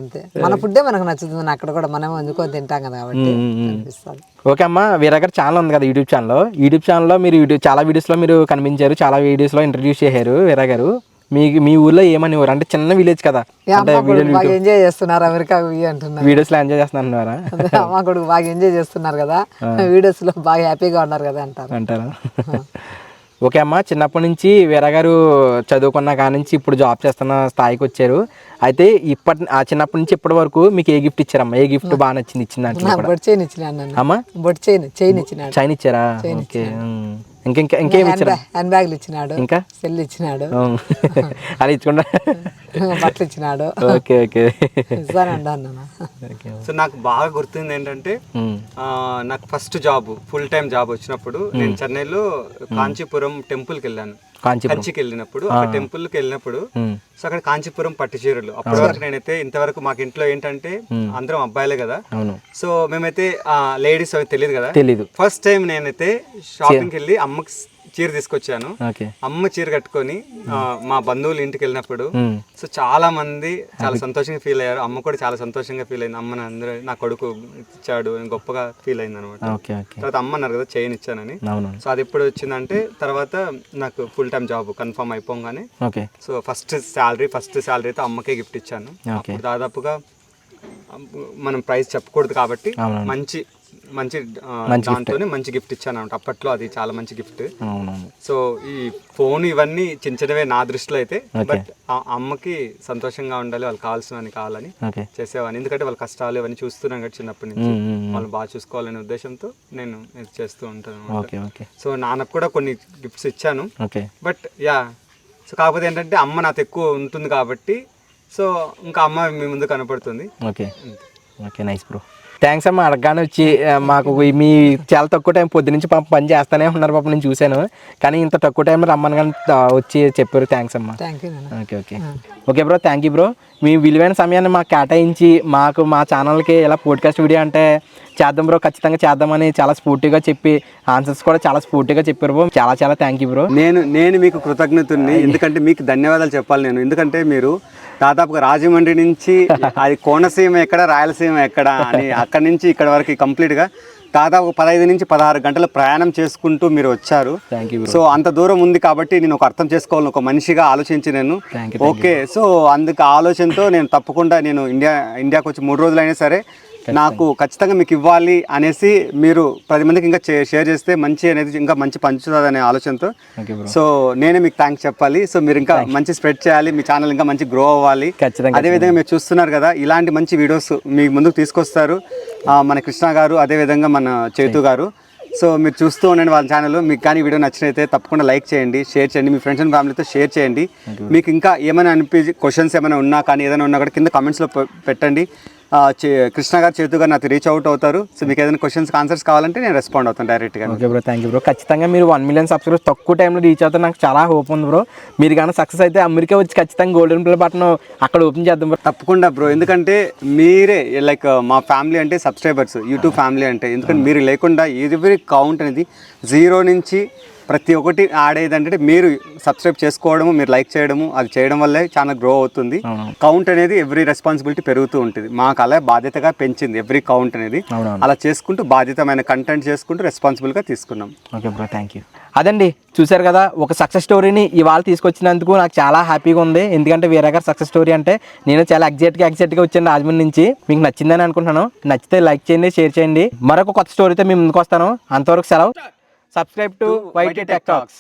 అంతే, మన ఫుడ్డే మనకు నచ్చుతుంది. అక్కడ కూడా మనం వండుకొని తింటాం కదా కాబట్టి అనిపిస్తుంది. ఓకే అమ్మా, వీరా గారు ఛానల్ ఉంది కదా యూట్యూబ్ ఛానల్లో మీరు చాలా వీడియోస్లో మీరు కనిపించారు, చాలా వీడియోస్లో ఇంట్రడ్యూస్ చేశారు వీరా గారు. మీ ఊర్లో ఏమనేవారు? అంటే చిన్న విలేజ్ కదా, అంటే బాగా ఎంజాయ్ చేస్తున్నారు అమెరికా అంటున్నారు, వీడియోస్లో ఎంజాయ్ చేస్తున్నారా? అమ్మ కొడుకు బాగా ఎంజాయ్ చేస్తున్నారు కదా, వీడియోస్ లో బాగా హ్యాపీగా ఉన్నారు కదా అంటారా? ఓకే అమ్మా, చిన్నప్పటి నుంచి వీరా గారు చదువుకున్న కాడ నుంచి ఇప్పుడు జాబ్ చేస్తున్న స్థాయికి వచ్చారు. అయితే చిన్నప్పటి నుంచి ఇప్పటి వరకు మీకు ఏ గిఫ్ట్ ఇచ్చారమ్మా? ఏ గిఫ్ట్ బాగా నచ్చింది ఇచ్చిన దాంట్లో? బొట్ చైన్ ఇచ్చినాడు అమ్మా, బొట్ చైన్ ఇచ్చినాడు. చైన్ ఇచ్చారా? ఓకే. ఇంకేం ఇచ్చారు? హ్యాండ్ బ్యాగ్లు ఇచ్చినాడు, ఇంకా సెల్ ఇచ్చినాడు, అలా ఇచ్చుకుంటా బట్టలు ఇచ్చినాడు. Okay okay. ఇస్తానండి అన్న. సో నాకు బాగా గుర్తుంది ఏంటంటే, నాకు first job full time job వచ్చినప్పుడు నేను చెన్నైలో కాంచీపురం టెంపుల్కి వెళ్ళాను. కంచికి వెళ్ళినప్పుడు ఆ టెంపుల్కి వెళ్ళినప్పుడు సో అక్కడ కాంచీపురం పట్టు చీరలు, అప్పటి వరకు నేనైతే ఇంతవరకు మాకు ఇంట్లో ఏంటంటే అందరం అబ్బాయిలే కదా, సో మేమైతే లేడీస్ అవి తెలియదు కదా, ఫస్ట్ టైం నేనైతే షాపింగ్కి వెళ్ళి అమ్మకి చీర తీసుకొచ్చాను. అమ్మ చీర కట్టుకొని మా బంధువులు ఇంటికి వెళ్ళినప్పుడు సో చాలా మంది చాలా సంతోషంగా ఫీల్ అయ్యారు. అమ్మ కూడా చాలా సంతోషంగా ఫీల్ అయింది. అమ్మని అందరూ నా కొడుకు ఇచ్చాడు గొప్పగా ఫీల్ అయింది అనమాట. తర్వాత అమ్మ అన్నారు కదా చైన్ ఇచ్చానని, సో అది ఎప్పుడు వచ్చిందంటే తర్వాత నాకు ఫుల్ టైం జాబ్ కన్ఫర్మ్ అయిపోగానే సో ఫస్ట్ శాలరీతో అమ్మకే గిఫ్ట్ ఇచ్చాను. అప్పుడు దాదాపుగా మనం ప్రైస్ చెప్పకూడదు కాబట్టి మంచి దాంతోనే మంచి గిఫ్ట్ ఇచ్చాను అనమాట. అప్పట్లో అది చాలా మంచి గిఫ్ట్. సో ఈ ఫోన్ ఇవన్నీ చిన్నవే నా దృష్టిలో అయితే, బట్ అమ్మకి సంతోషంగా ఉండాలి, వాళ్ళకి కావాల్సినవన్నీ కావాలని చేసేవాడిని. ఎందుకంటే వాళ్ళ కష్టాలు ఇవన్నీ చూస్తున్నాం కదా చిన్నప్పటి నుంచి, వాళ్ళు బాగా చూసుకోవాలనే ఉద్దేశంతో నేను చేస్తూ ఉంటాను. సో నాన్నకు కూడా కొన్ని గిఫ్ట్స్ ఇచ్చాను, బట్ సో కాకపోతే ఏంటంటే అమ్మ నాతో ఎక్కువ ఉంటుంది కాబట్టి సో ఇంకా అమ్మ మీ ముందు కనపడుతుంది. ఓకే నైస్ బ్రో, థ్యాంక్స్ అమ్మా. అడగగానే వచ్చి మాకు మీ చాలా తక్కువ టైం పొద్దు నుంచి పని చేస్తూనే ఉన్నారు పాప, నేను చూశాను, కానీ ఇంత తక్కువ టైంలో రమ్మని కానీ వచ్చి చెప్పారు. థ్యాంక్స్ అమ్మా. Okay bro, thank you bro. మీ విలువైన సమయాన్ని మాకు కేటాయించి మా ఛానల్కి ఇలా పోడ్కాస్ట్ వీడియో అంటే చేద్దాం బ్రో, ఖచ్చితంగా చేద్దామని చాలా స్ఫూర్తిగా చెప్పి ఆన్సర్స్ కూడా చాలా స్ఫూర్తిగా చెప్పారు బ్రో. చాలా థ్యాంక్ యూ బ్రో. నేను మీకు కృతజ్ఞతని, ఎందుకంటే మీకు ధన్యవాదాలు చెప్పాలి నేను, ఎందుకంటే మీరు దాదాపుగా రాజమండ్రి నుంచి అది కోనసీమ ఎక్కడ రాయలసీమ ఎక్కడ అని అక్కడి నుంచి ఇక్కడ వరకు కంప్లీట్గా దాదాపు 15 నుంచి 16 గంటల ప్రయాణం చేసుకుంటూ మీరు వచ్చారు. సో అంత దూరం ఉంది కాబట్టి నేను ఒక అర్థం చేసుకోవాలని ఒక మనిషిగా ఆలోచించి నేను ఓకే, సో అందుకు ఆలోచనతో నేను తప్పకుండా నేను ఇండియాకి వచ్చి 3 రోజులైనా సరే నాకు ఖచ్చితంగా మీకు ఇవ్వాలి అనేసి మీరు 10 మందికి ఇంకా షేర్ చేస్తే మంచి అనేది ఇంకా మంచి పంచుతుంది అనే ఆలోచనతో సో నేనే మీకు థ్యాంక్స్ చెప్పాలి. సో మీరు ఇంకా మంచి స్ప్రెడ్ చేయాలి, మీ ఛానల్ ఇంకా మంచి గ్రో అవ్వాలి. అదేవిధంగా మీరు చూస్తున్నారు కదా ఇలాంటి మంచి వీడియోస్ మీ ముందుకు తీసుకొస్తారు మన కృష్ణ గారు, అదేవిధంగా మన చైతు గారు. సో మీరు చూస్తూ ఉండండి వాళ్ళ ఛానల్. మీకు కానీ వీడియో నచ్చినైతే తప్పకుండా లైక్ చేయండి, షేర్ చేయండి, మీ ఫ్రెండ్స్ అండ్ ఫ్యామిలీతో షేర్ చేయండి. మీకు ఇంకా ఏమైనా క్వశ్చన్స్ ఏమైనా ఉన్నా కానీ ఏదైనా ఉన్నా కూడా కింద కామెంట్స్లో పెట్టండి. కృష్ణ గారు, చైతు గారు నాకు రీచ్ అవుట్ అవుతారు. సో మీకు ఏదైనా క్వశ్చన్స్ ఆన్సర్స్ కావాలంటే నేను రెస్పాండ్ అవుతాను డైరెక్ట్గా. Okay bro, thank you bro. ఖచ్చితంగా మీరు 1 మిలియన్ సబ్స్క్రైబర్స్ తక్కువ టైంలో రీచ్ అవుతారు, నాకు చాలా హోప్ ఉంది బ్రో. మీరు కానీ సక్సెస్ అయితే అమెరికా వచ్చి ఖచ్చితంగా గోల్డెన్ ప్లే బటన్ అక్కడ ఓపెన్ చేద్దాం బ్రో. తప్పకుండా బ్రో, ఎందుకంటే మీరే లైక్ మా ఫ్యామిలీ అంటే సబ్స్క్రైబర్స్, యూట్యూబ్ ఫ్యామిలీ అంటే, ఎందుకంటే మీరు లేకుండా ఎవ్రీ కౌంట్ అనేది 0 నుంచి ప్రతి ఒక్కటి యాడ్ అయ్యేదంటే మీరు సబ్స్క్రైబ్ చేసుకోవడము, మీరు లైక్ చేయడము, అది చేయడం వల్లే ఛానల్ గ్రో అవుతుంది. కౌంట్ అనేది ఎవ్రీ రెస్పాన్సిబిలిటీ పెరుగుతూ ఉంటుంది. మాకు అలా బాధ్యతగా పెంచింది ఎవ్రీ కౌంట్ అనేది. అలా చేసుకుంటూ బాధ్యతమైన కంటెంట్ చేసుకుంటూ రెస్పాన్సిబుల్గా తీసుకున్నాం. Okay bro, thank you. అదండి, చూశారు కదా ఒక సక్సెస్ స్టోరీని ఇవాళ తీసుకొచ్చినందుకు నాకు చాలా హ్యాపీగా ఉంది. ఎందుకంటే వీరా గారు సక్సెస్ స్టోరీ అంటే నేను చాలా ఎగ్జైట్గా వచ్చాను రాజమండ్రి నుంచి. మీకు నచ్చిందని అనుకుంటున్నాను. నచ్చితే లైక్ చేయండి, షేర్ చేయండి. మరొక కొత్త స్టోరీతో మేము ముందుకు వస్తాను. అంతవరకు సెలవు. Subscribe to YT Tech Talks.